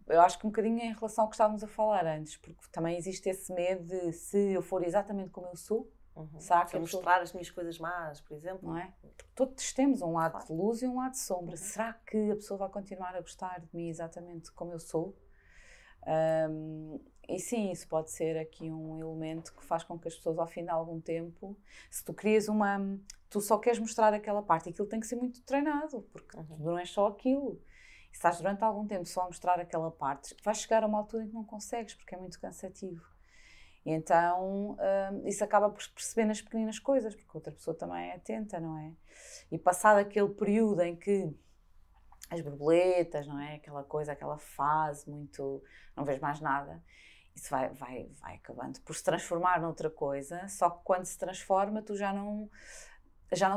eu acho que um bocadinho em relação ao que estávamos a falar antes, porque também existe esse medo de se eu for exatamente como eu sou, será que eu mostrar as minhas coisas más, por exemplo? Não é? Porque todos temos um lado de luz e um lado de sombra. Será que a pessoa vai continuar a gostar de mim exatamente como eu sou? E sim, isso pode ser aqui um elemento que faz com que as pessoas ao fim de algum tempo, se tu crias tu só queres mostrar aquela parte, aquilo tem que ser muito treinado, porque tu não és só aquilo. E se estás durante algum tempo só a mostrar aquela parte, vais chegar a uma altura em que não consegues, porque é muito cansativo. E então isso acaba por se perceber nas pequenas coisas, porque outra pessoa também é atenta, não é? E passado aquele período em que as borboletas, não é? Aquela coisa, aquela fase muito... não vês mais nada. Isso vai acabando por se transformar noutra coisa, só que quando se transforma tu já não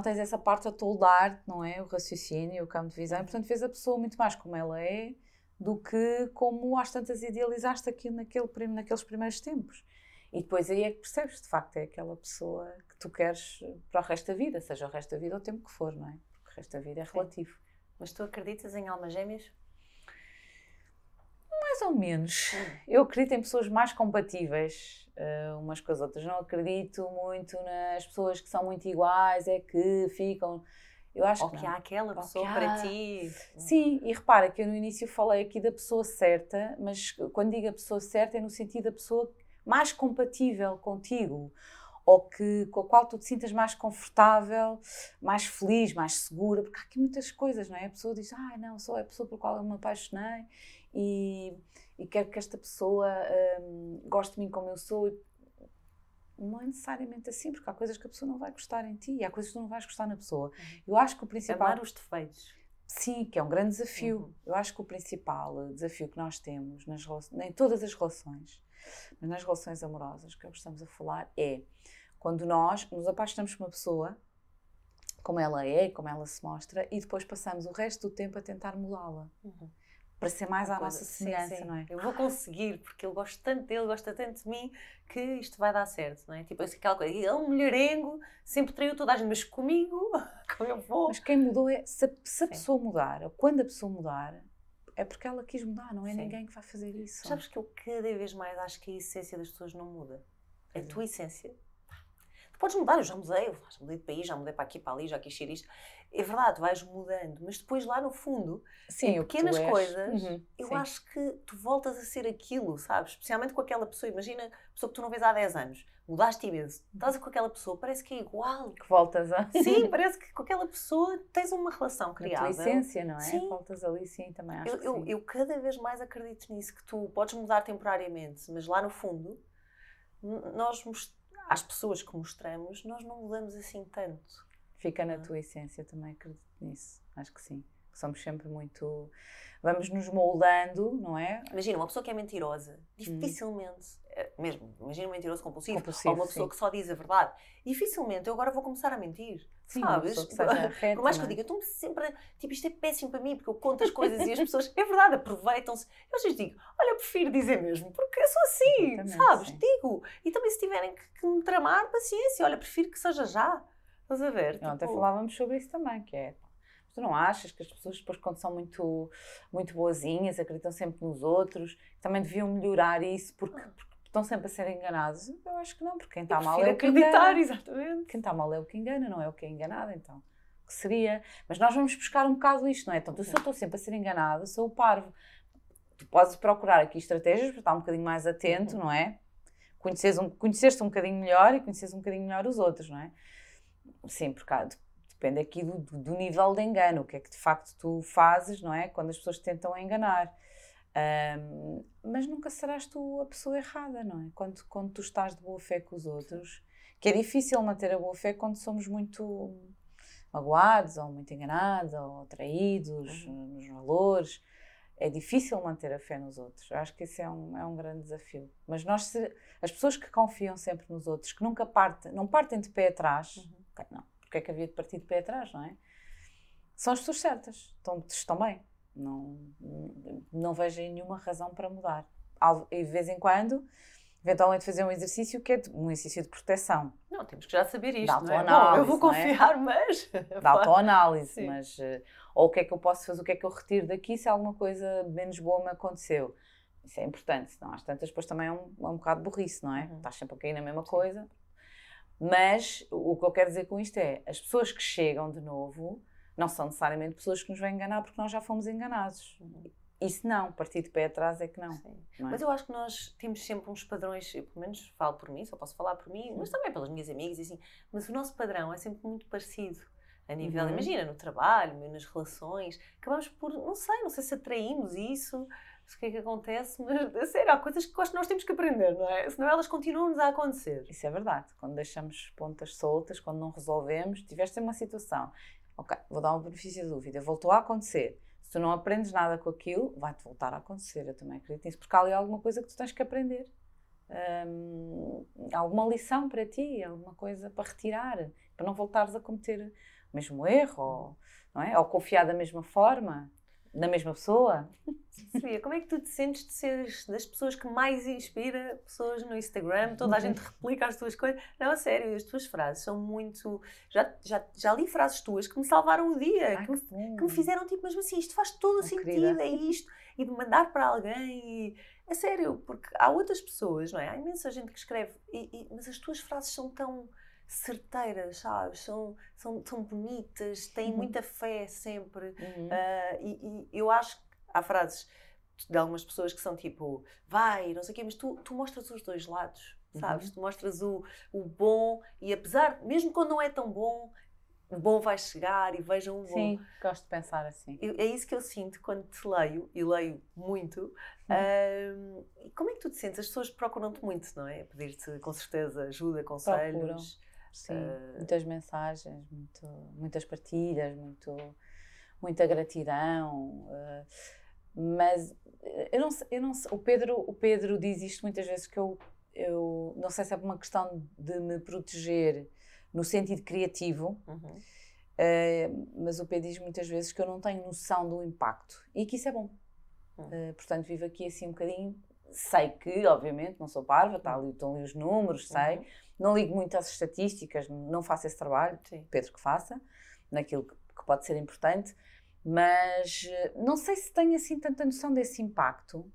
tens essa parte a toldar, não é? O raciocínio, o campo de visão, e, portanto vês a pessoa muito mais como ela é do que como às tantas idealizaste aquilo naqueles primeiros tempos. E depois aí é que percebes, de facto, é aquela pessoa que tu queres para o resto da vida, seja o resto da vida ou o tempo que for, não é? Porque o resto da vida é relativo. Mas tu acreditas em almas gêmeas? Mais ou menos. Eu acredito em pessoas mais compatíveis umas com as outras. Não acredito muito nas pessoas que são muito iguais, é que ficam... Eu acho ou que não. há aquela Ou pessoa que para há- ti. Sim, e repara que eu no início falei aqui da pessoa certa, mas quando digo a pessoa certa é no sentido da pessoa mais compatível contigo, ou com a qual tu te sintas mais confortável, mais feliz, mais segura, porque há aqui muitas coisas, não é? A pessoa diz, não, sou a pessoa por qual eu me apaixonei e quero que esta pessoa goste de mim como eu sou. Não é necessariamente assim, porque há coisas que a pessoa não vai gostar em ti e há coisas que tu não vais gostar na pessoa. Eu acho que o principal... Amar os defeitos. Sim, que é um grande desafio. Eu acho que o principal desafio que nós temos em todas as relações, mas nas relações amorosas, que é o que estamos a falar, é quando nós nos apaixonamos por uma pessoa, como ela é, como ela se mostra, e depois passamos o resto do tempo a tentar mudá-la. Para ser mais à nossa semelhança, sim. Não é? Eu vou conseguir, porque ele gosta tanto dele, gosta tanto de mim, que isto vai dar certo, não é? Tipo, aquela coisa, ele é um mulherengo, sempre traiu toda a gente, mas comigo, como eu vou... Mas quem mudou é, se a pessoa mudar, ou quando a pessoa mudar, é porque ela quis mudar, não é ninguém que vai fazer isso. Sabes que eu cada vez mais acho que a essência das pessoas não muda. A tua essência. Tu podes mudar, eu já mudei de país, já mudei para aqui, para ali, já quis ser isto. É verdade, vais mudando, mas depois lá no fundo, em pequenas coisas, eu acho que tu voltas a ser aquilo, sabes? Especialmente com aquela pessoa. Imagina a pessoa que tu não vês há 10 anos, mudaste imenso, estás com aquela pessoa, parece que é igual. Que voltas a... Sim, parece que com aquela pessoa tens uma relação criada. A tua essência, não é? Sim. Voltas ali, sim, também acho que sim. Eu cada vez mais acredito nisso, que tu podes mudar temporariamente, mas lá no fundo, às pessoas que mostramos, nós não mudamos assim tanto. Fica na tua essência, também acredito nisso, acho que sim. Somos sempre muito... Vamos nos moldando, não é? Imagina, uma pessoa que é mentirosa, dificilmente, mesmo, imagina um mentiroso compulsivo ou uma pessoa que só diz a verdade, dificilmente eu agora vou começar a mentir, sim, sabes? Reta, por mais que eu diga, eu estou-me sempre, tipo, isto é péssimo para mim, porque eu conto as coisas e as pessoas, é verdade, aproveitam-se. Eu às vezes digo, olha, eu prefiro dizer mesmo, porque eu sou assim, sabes? Sim. Digo. E também se tiverem que me tramar, paciência, olha, prefiro que seja já. Estás a ver? Ontem falávamos sobre isso também, que é... Tu não achas que as pessoas depois, quando são muito, muito boazinhas, acreditam sempre nos outros, também deviam melhorar isso porque estão sempre a ser enganados? Eu acho que não, porque quem está mal é o que engana. Exatamente. Quem está mal é o que engana, não é o que é enganado, então. Que seria? Mas nós vamos buscar um bocado isto, não é? Então, se eu estou sempre a ser enganada, sou o parvo. Tu podes procurar aqui estratégias para estar um bocadinho mais atento, não é? Conheceres-te um bocadinho melhor e conheceres um bocadinho melhor os outros, não é? Sim, porque depende aqui do nível de engano, o que é que de facto tu fazes, não é? Quando as pessoas te tentam enganar. Mas nunca serás tu a pessoa errada, não é? Quando tu estás de boa fé com os outros, que é difícil manter a boa fé quando somos muito magoados, ou muito enganados, ou traídos nos valores. É difícil manter a fé nos outros. Eu acho que isso é um grande desafio. Mas as pessoas que confiam sempre nos outros, que nunca não partem de pé atrás, não, porque é que havia de partir de pé atrás, não é? São as pessoas certas, estão bem. Não vejo nenhuma razão para mudar. E de vez em quando, eventualmente fazer um exercício que é um exercício de proteção. Não, temos que já saber isto, não é? Bom, eu vou confiar, mas... Da autoanálise, mas... Ou o que é que eu posso fazer, o que é que eu retiro daqui se alguma coisa menos boa me aconteceu. Isso é importante, senão às tantas depois também é um bocado burrice, não é? Estás sempre a cair na mesma coisa. Mas o que eu quero dizer com isto é, as pessoas que chegam de novo não são necessariamente pessoas que nos vão enganar porque nós já fomos enganados. Isso não, partir de pé atrás é que não. Não é? Mas eu acho que nós temos sempre uns padrões, eu pelo menos falo por mim, só posso falar por mim, mas também pelas minhas amigas e assim, mas o nosso padrão é sempre muito parecido. A nível, imagina, no trabalho, nas relações, acabamos por, não sei se atraímos isso, o que é que acontece, mas a sério, há coisas que eu acho que nós temos que aprender, não é? Senão elas continuam-nos a acontecer. Isso é verdade, quando deixamos pontas soltas, quando não resolvemos, tiveste uma situação, ok, vou dar um benefício de dúvida, voltou a acontecer, se tu não aprendes nada com aquilo, vai-te voltar a acontecer, eu também acredito nisso, porque há ali alguma coisa que tu tens que aprender. Alguma lição para ti, alguma coisa para retirar, para não voltares a cometer o mesmo erro, não é? Ou confiar da mesma forma, na mesma pessoa. Sofia, como é que tu te sentes de seres das pessoas que mais inspira pessoas no Instagram? Toda a gente replica as tuas coisas. Não, a sério, as tuas frases são muito... Já li frases tuas que me salvaram o dia, que me fizeram tipo, mas assim, isto faz todo o sentido, é isto. E de mandar para alguém e... É sério, porque há outras pessoas, não é? Há imensa gente que escreve, mas as tuas frases são tão certeiras, sabes? São bonitas, têm muita fé sempre. E eu acho que há frases de algumas pessoas que são tipo, vai, não sei o quê, mas tu mostras os dois lados, sabes? Tu mostras o bom e apesar, mesmo quando não é tão bom, o bom vai chegar e vejam o bom. Sim, gosto de pensar assim. É isso que eu sinto quando te leio, e leio muito. Como é que tu te sentes? As pessoas procuram-te muito, não é? Pedir-te, com certeza, ajuda, conselhos. Procuram, sim. Muitas mensagens, muitas partilhas, muita gratidão. Mas eu não sei, o Pedro diz isto muitas vezes, que eu não sei se é por uma questão de me proteger no sentido criativo, mas o Pedro diz muitas vezes que eu não tenho noção do impacto e que isso é bom. Portanto, vivo aqui assim um bocadinho. Sei que, obviamente, não sou parva, estão ali os números, sei. Não ligo muito às estatísticas, não faço esse trabalho, Pedro que faça, naquilo que pode ser importante, mas não sei se tenho assim tanta noção desse impacto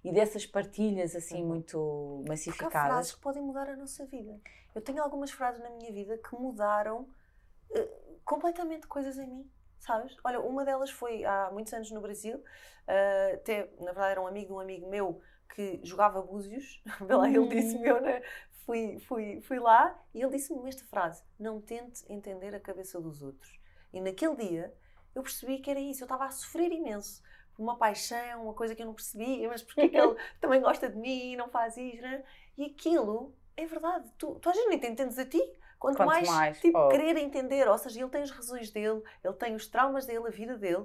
e dessas partilhas assim muito massificadas. Porque há frases que podem mudar a nossa vida. Eu tenho algumas frases na minha vida que mudaram completamente coisas em mim, sabes? Olha, uma delas foi há muitos anos no Brasil, até, na verdade era um amigo de um amigo meu que jogava búzios, ele disse-me, fui lá e ele disse-me esta frase: não tente entender a cabeça dos outros. E naquele dia eu percebi que era isso, eu estava a sofrer imenso por uma paixão, uma coisa que eu não percebia, mas porque é que ele também gosta de mim e não faz isto, né? E aquilo é verdade, tu às vezes nem te entendes a ti, quanto mais tipo, querer entender, ou seja, ele tem as razões dele, ele tem os traumas dele, a vida dele,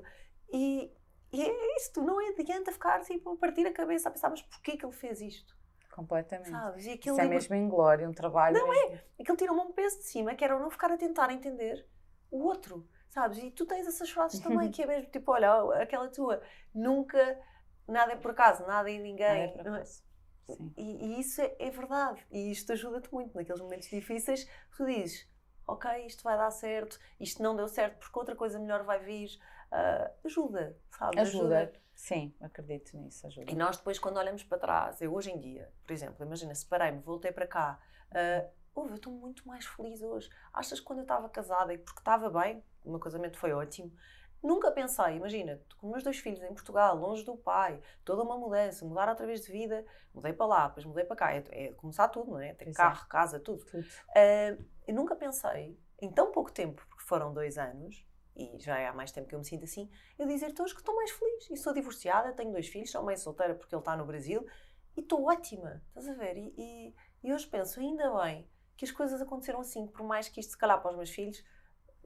e é isto, não adianta ficar tipo, a partir a cabeça a pensar, mas porquê que ele fez isto? Completamente. Sabes? E isso é mesmo inglório, um trabalho. Não é, aquilo tirou-me um peso de cima, que era eu não ficar a tentar entender o outro, sabes? E tu tens essas frases também, que é mesmo tipo, olha, aquela tua, nunca, nada é por acaso, nada em ninguém. Nada é por acaso. Sim. E isso é verdade, e isto ajuda-te muito naqueles momentos difíceis. Tu dizes, ok, isto vai dar certo, isto não deu certo porque outra coisa melhor vai vir. Ajuda, sabes? Ajuda. Sim, acredito nisso, ajuda. E nós depois, quando olhamos para trás, eu hoje em dia, por exemplo, imagina, separei-me, voltei para cá, eu estou muito mais feliz hoje. Achas que quando eu estava casada, e porque estava bem, o meu casamento foi ótimo, nunca pensei, imagina, com meus 2 filhos em Portugal, longe do pai, toda uma mudança, mudar outra vez de vida, mudei para lá, depois mudei para cá, é começar tudo, não é? Ter carro, casa, tudo. Eu nunca pensei, em tão pouco tempo, porque foram 2 anos, e já é há mais tempo que eu me sinto assim, eu dizer-te hoje que estou mais feliz. E sou divorciada, tenho 2 filhos, sou mãe solteira porque ele está no Brasil, e estou ótima, estás a ver? E hoje penso, ainda bem que as coisas aconteceram assim, por mais que isto se calhar para os meus filhos,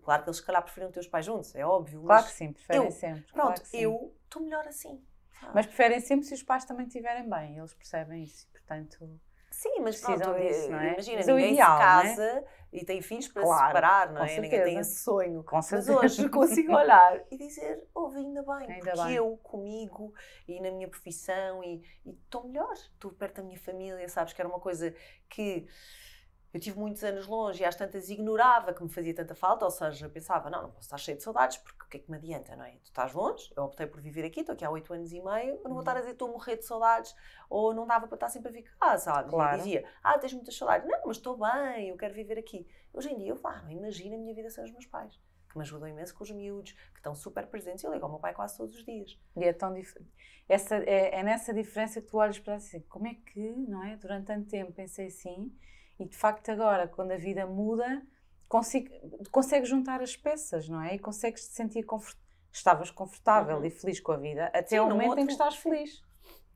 claro que eles se calhar preferiam ter os pais juntos, é óbvio. Claro que sim, preferem sempre. Pronto, claro eu estou melhor assim. Sabe? Mas preferem sempre se os pais também estiverem bem, eles percebem isso, portanto... Sim, mas precisam disso, não é? Imagina, mas ninguém ideal, se casa e tem filhos para se separar, não é? Ninguém tem esse sonho. Com certeza. Mas hoje consigo olhar e dizer, ainda bem, ainda porque bem. eu comigo e na minha profissão e estou melhor, estou perto da minha família, sabes, que era uma coisa que eu tive muitos anos longe e às tantas ignorava, que me fazia tanta falta, ou seja, eu pensava, não posso estar cheio de saudades, porque o que é que me adianta, não é? Tu estás longe, eu optei por viver aqui, estou aqui há 8 anos e meio, eu não vou estar a dizer estou a morrer de saudades, ou não dava para estar sempre a vir cá, sabes? Claro. E dizia, tens muitas saudades. Não, mas estou bem, eu quero viver aqui. Hoje em dia eu falo, imagina a minha vida sem os meus pais, que me ajudam imenso com os miúdos, que estão super presentes, eu ligo ao meu pai quase todos os dias. E é tão diferente. É nessa diferença que tu olhas para assim, como é que, não é? Durante tanto tempo pensei assim, e de facto agora, quando a vida muda, consegues juntar as peças, não é? E consegues te sentir estavas confortável e feliz com a vida, até o momento em que estás feliz.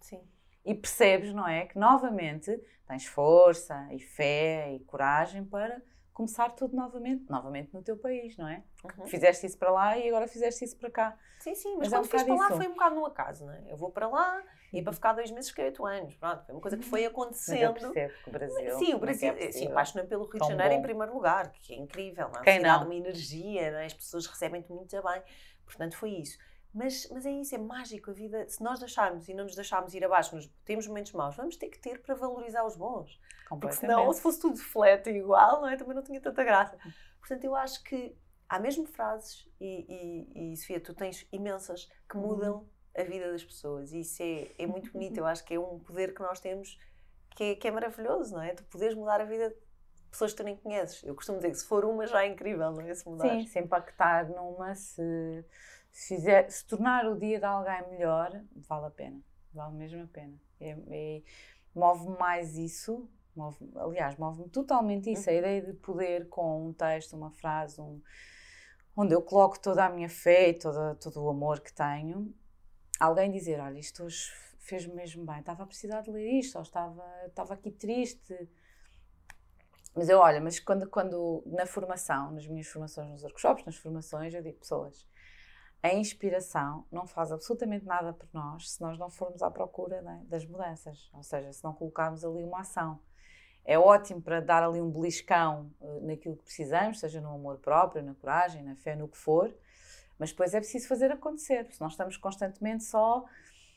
Sim. E percebes, não é? Que novamente tens força e fé e coragem para começar tudo novamente no teu país, não é? Fizeste isso para lá e agora fizeste isso para cá. Sim, mas quando fiz para lá foi um bocado no acaso, não é? Eu vou para lá e para ficar 2 meses fiquei 8 anos. Pronto, foi uma coisa que foi acontecendo. Mas eu percebo que o Brasil... Sim, o Brasil, sim, apaixonei pelo Rio de Janeiro em primeiro lugar, que é incrível, não é? Quem não? Uma energia, não é? As pessoas recebem-te muito bem. Portanto, foi isso. Mas é isso, é mágico a vida. Se nós deixarmos e não nos deixarmos ir abaixo, temos momentos maus, vamos ter que ter para valorizar os bons. Porque senão, se fosse tudo flat e igual, não é? Também não tinha tanta graça. Portanto, eu acho que há mesmo frases, e Sofia, tu tens imensas, que mudam a vida das pessoas. E isso é muito bonito. Eu acho que é um poder que nós temos que é maravilhoso, não é? Tu poderes mudar a vida pessoas que tu nem conheces. Eu costumo dizer que se for uma já é incrível, não é? Se mudar. Sim, se impactar numa, se tornar o dia de alguém melhor, vale a pena. Vale mesmo a pena. Move-me mais isso, move-me totalmente isso. A ideia de poder, com um texto, uma frase, onde eu coloco toda a minha fé e todo o amor que tenho, alguém dizer, olha, isto hoje fez-me mesmo bem, estava a precisar de ler isto, ou estava aqui triste. Mas quando na formação, nas minhas formações nos workshops, nas formações, eu digo, pessoas, a inspiração não faz absolutamente nada por nós se nós não formos à procura, né, das mudanças, ou seja, se não colocarmos ali uma ação. É ótimo para dar ali um beliscão naquilo que precisamos, seja no amor próprio, na coragem, na fé, no que for, mas depois é preciso fazer acontecer. Se nós estamos constantemente só,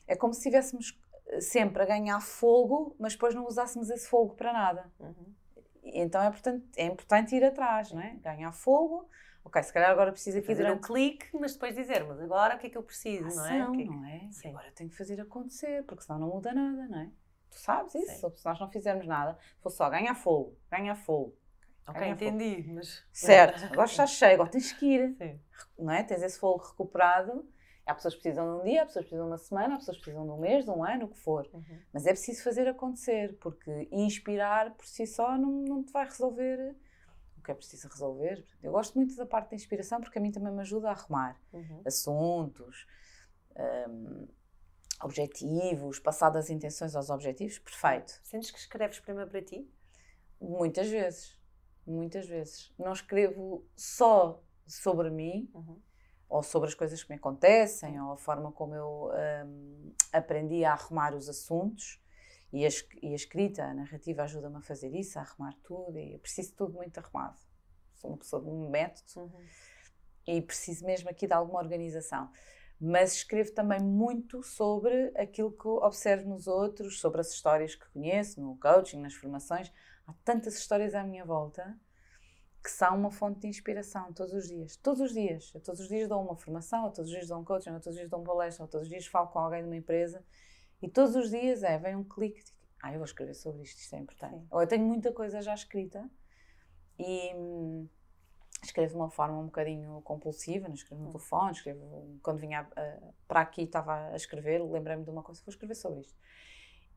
é como se estivéssemos sempre a ganhar fogo, mas depois não usássemos esse fogo para nada. Então é importante ir atrás, não é? Ganhar fogo. Ok, se calhar agora preciso aqui fazer um clique, mas depois dizer, mas agora o que é que eu preciso, ação, não é? E agora tenho que fazer acontecer, porque senão não muda nada, não é? Tu sabes isso? Sim. Se nós não fizermos nada, fosse só ganhar fogo. Ok, entendi, mas... Certo, agora já chega, agora tens que ir. Sim. Não é? Tens esse fogo recuperado. Há pessoas que precisam de um dia, há pessoas que precisam de uma semana, há pessoas que precisam de um mês, de um ano, o que for. Mas é preciso fazer acontecer, porque inspirar por si só não te vai resolver o que é preciso resolver. Eu gosto muito da parte da inspiração, porque a mim também me ajuda a arrumar assuntos, objetivos, passar das intenções aos objetivos. Perfeito. Sentes que escreves primeiro para ti? Muitas vezes. Não escrevo só sobre mim, ou sobre as coisas que me acontecem, ou a forma como eu aprendi a arrumar os assuntos, e a escrita, a narrativa ajuda-me a fazer isso, a arrumar tudo, e eu preciso de tudo muito arrumado. Sou uma pessoa de um método e preciso mesmo aqui de alguma organização. Mas escrevo também muito sobre aquilo que observo nos outros, sobre as histórias que conheço, no coaching, nas formações. Há tantas histórias à minha volta que são uma fonte de inspiração todos os dias. Todos os dias. Eu todos os dias dou uma formação, ou todos os dias dou um coaching, ou todos os dias dou uma palestra, ou todos os dias falo com alguém de uma empresa. E todos os dias vem um clique, digo, eu vou escrever sobre isto é importante. Sim. Ou eu tenho muita coisa já escrita e escrevo de uma forma um bocadinho compulsiva, não escrevo no telefone, escrevo, quando vinha para aqui estava a escrever, lembrei-me de uma coisa, vou escrever sobre isto.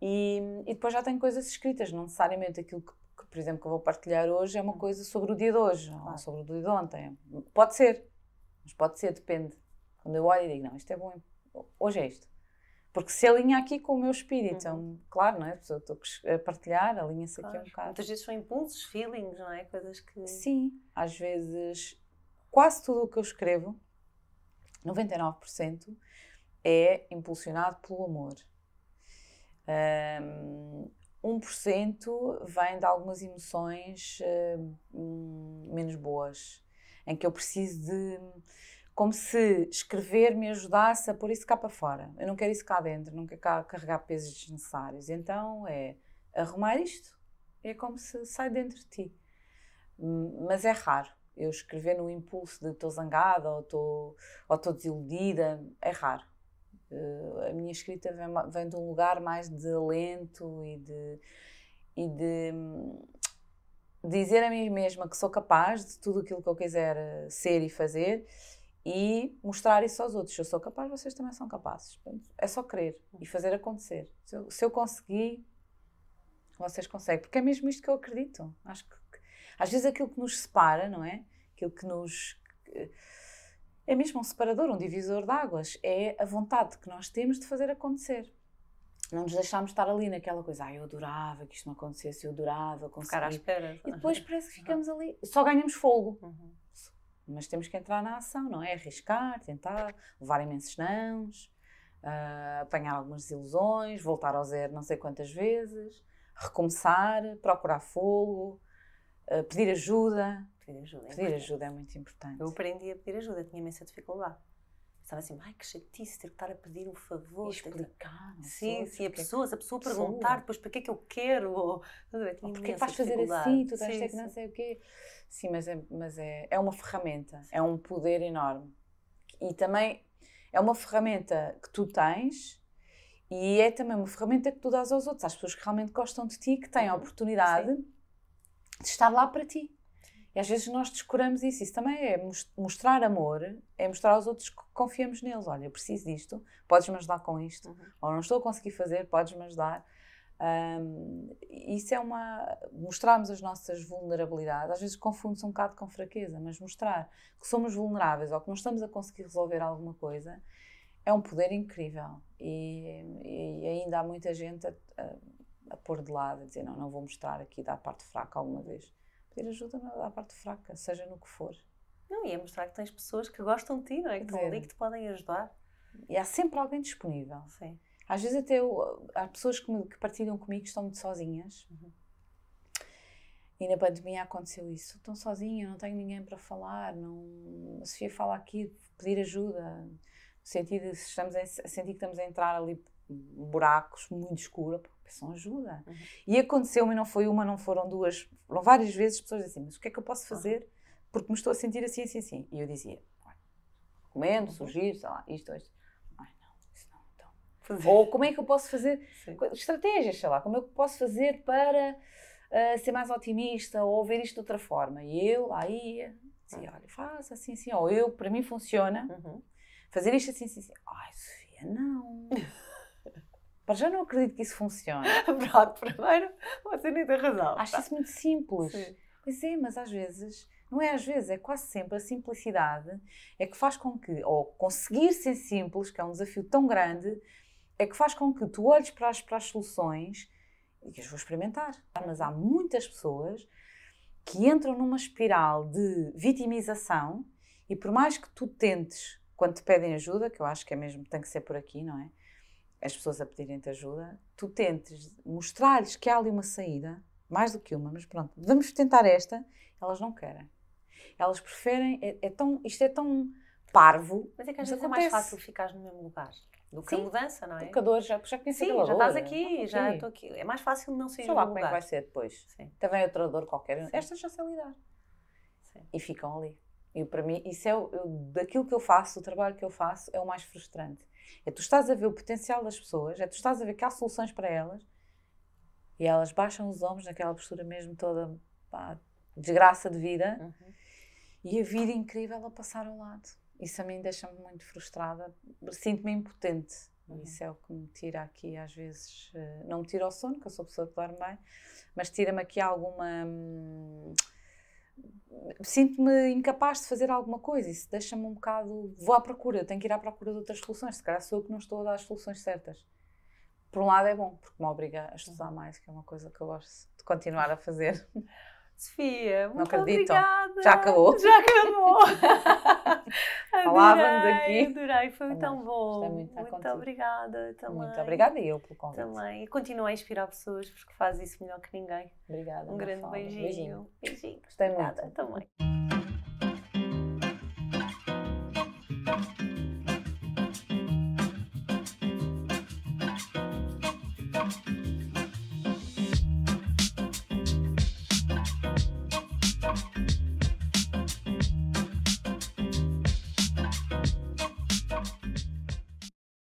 E depois já tenho coisas escritas, não necessariamente aquilo que, por exemplo, que eu vou partilhar hoje é uma coisa sobre o dia de hoje, ou sobre o dia de ontem. Pode ser, mas pode ser, depende. Quando eu olho e digo, não, isto é bom, hoje é isto. Porque se alinha aqui com o meu espírito, então, claro, não é? Eu estou a partilhar, alinha-se aqui um bocado. Muitas vezes são impulsos, feelings, não é? Coisas que... Sim, às vezes, quase tudo o que eu escrevo, 99%, é impulsionado pelo amor. 1% vem de algumas emoções menos boas, em que eu preciso de... Como se escrever me ajudasse a pôr isso cá para fora. Eu não quero isso cá dentro, não quero cá carregar pesos desnecessários. Então é arrumar isto, é como se sai dentro de ti. Mas é raro. Eu escrever no impulso de estou zangada ou estou desiludida, é raro. A minha escrita vem de um lugar mais de alento e de dizer a mim mesma que sou capaz de tudo aquilo que eu quiser ser e fazer, e mostrar isso aos outros. Se eu sou capaz, vocês também são capazes. É só querer e fazer acontecer. Se eu conseguir, vocês conseguem. Porque é mesmo isto que eu acredito. Acho que às vezes aquilo que nos separa, não é? Aquilo que nos... É mesmo um separador, um divisor de águas. É a vontade que nós temos de fazer acontecer. Não nos deixarmos estar ali naquela coisa. Eu adorava que isto não acontecesse, eu adorava conseguir. Ficar à espera. E depois parece que ficamos ali. Só ganhamos fogo. Mas temos que entrar na ação, não é? Arriscar, tentar, levar imensos nãos, apanhar algumas desilusões, voltar ao zero não sei quantas vezes, recomeçar, procurar fogo, pedir ajuda. Pedir ajuda é muito importante. Eu aprendi a pedir ajuda, tinha imensa dificuldade. Estava assim, ai que chatice ter que estar a pedir um favor. E explicar. Sim, a pessoa perguntar depois para que é que eu quero. Ou porque é que vais fazer assim, tu tens que não sei o quê. Sim, mas é uma ferramenta, é um poder enorme. E também é uma ferramenta que tu tens e é também uma ferramenta que tu dás aos outros, às pessoas que realmente gostam de ti, que têm a oportunidade de estar lá para ti. E às vezes nós descuramos isso. Isso também é mostrar amor, é mostrar aos outros que confiamos neles. Olha, eu preciso disto, podes-me ajudar com isto. Ou não estou a conseguir fazer, podes-me ajudar. Isso é mostrarmos as nossas vulnerabilidades. Às vezes confunde-se um bocado com fraqueza, mas mostrar que somos vulneráveis ou que não estamos a conseguir resolver alguma coisa é um poder incrível. E ainda há muita gente a pôr de lado, a dizer, não vou mostrar aqui da parte fraca alguma vez. Pedir ajuda à parte fraca, seja no que for. Não, e é mostrar que tens pessoas que gostam de ti, não é? Que estão ali, que te podem ajudar. E há sempre alguém disponível. Sim. Às vezes até há pessoas que partilham comigo que estão muito sozinhas. E na pandemia aconteceu isso. Estou sozinha, não tenho ninguém para falar. A Sofia fala aqui, pedir ajuda. No sentido de sentir que estamos a entrar ali buracos muito escuros, peçam ajuda. E aconteceu-me, não foi uma, não foram duas, foram várias vezes pessoas assim, mas o que é que eu posso fazer? Porque me estou a sentir assim, assim, assim. E eu dizia, recomendo, sugiro, sei lá, isto. Ai não, isso não, então. Ou como é que eu posso fazer? Sim. Estratégias, sei lá, como é que eu posso fazer para ser mais otimista ou ver isto de outra forma? E eu aí dizia, olha, faça assim, assim, ou para mim funciona, fazer isto assim, assim, assim. Ai, Sofia, não. Mas já não acredito que isso funcione. Pronto, primeiro, você nem tem razão. Acho isso muito simples. Sim. Pois é, mas às vezes, não é às vezes, é quase sempre a simplicidade é que faz com que, ou conseguir ser simples, que é um desafio tão grande, é que faz com que tu olhes para as soluções e que as vou experimentar. Mas há muitas pessoas que entram numa espiral de vitimização e por mais que tu tentes, quando te pedem ajuda, que eu acho que é mesmo, tem que ser por aqui, não é? As pessoas a pedirem-te ajuda, tu tentes mostrar-lhes que há ali uma saída, mais do que uma, mas pronto, vamos tentar esta, elas não querem. Elas preferem, isto é tão parvo. Mas é que às vezes é mais fácil ficar no mesmo lugar do que a mudança, não é? Porque a dor já conheci aquela dor. Já estás aqui, já estou aqui. É mais fácil não sair do lugar. Sei lá como é que vai ser depois. Sim. Também outra dor qualquer. Sim. Estas já sei lidar. Sim. E ficam ali. E para mim, isso daquilo que eu faço, do trabalho que eu faço, é o mais frustrante. É tu estás a ver o potencial das pessoas, é tu estás a ver que há soluções para elas e elas baixam os ombros naquela postura mesmo toda, desgraça de vida e a vida incrível a passar ao lado. Isso a mim deixa-me muito frustrada, sinto-me impotente. Isso é o que me tira aqui às vezes, não me tira o sono, que eu sou pessoa que dorme bem, mas tira-me aqui alguma... sinto-me incapaz de fazer alguma coisa, isso deixa-me um bocado, vou à procura, eu tenho que ir à procura de outras soluções, se calhar sou eu que não estou a dar as soluções certas. Por um lado é bom, porque me obriga a estudar mais, que é uma coisa que eu gosto de continuar a fazer. Sofia, não muito acredito. Obrigada. Já acabou? Já acabou. Falávamos aqui. Adorei, foi tão bom. Muito contigo. Obrigada também. Muito obrigada e eu pelo convite. Também. E continua a inspirar pessoas porque faz isso melhor que ninguém. Obrigada. Um grande beijinho. Gostei muito. Obrigada também.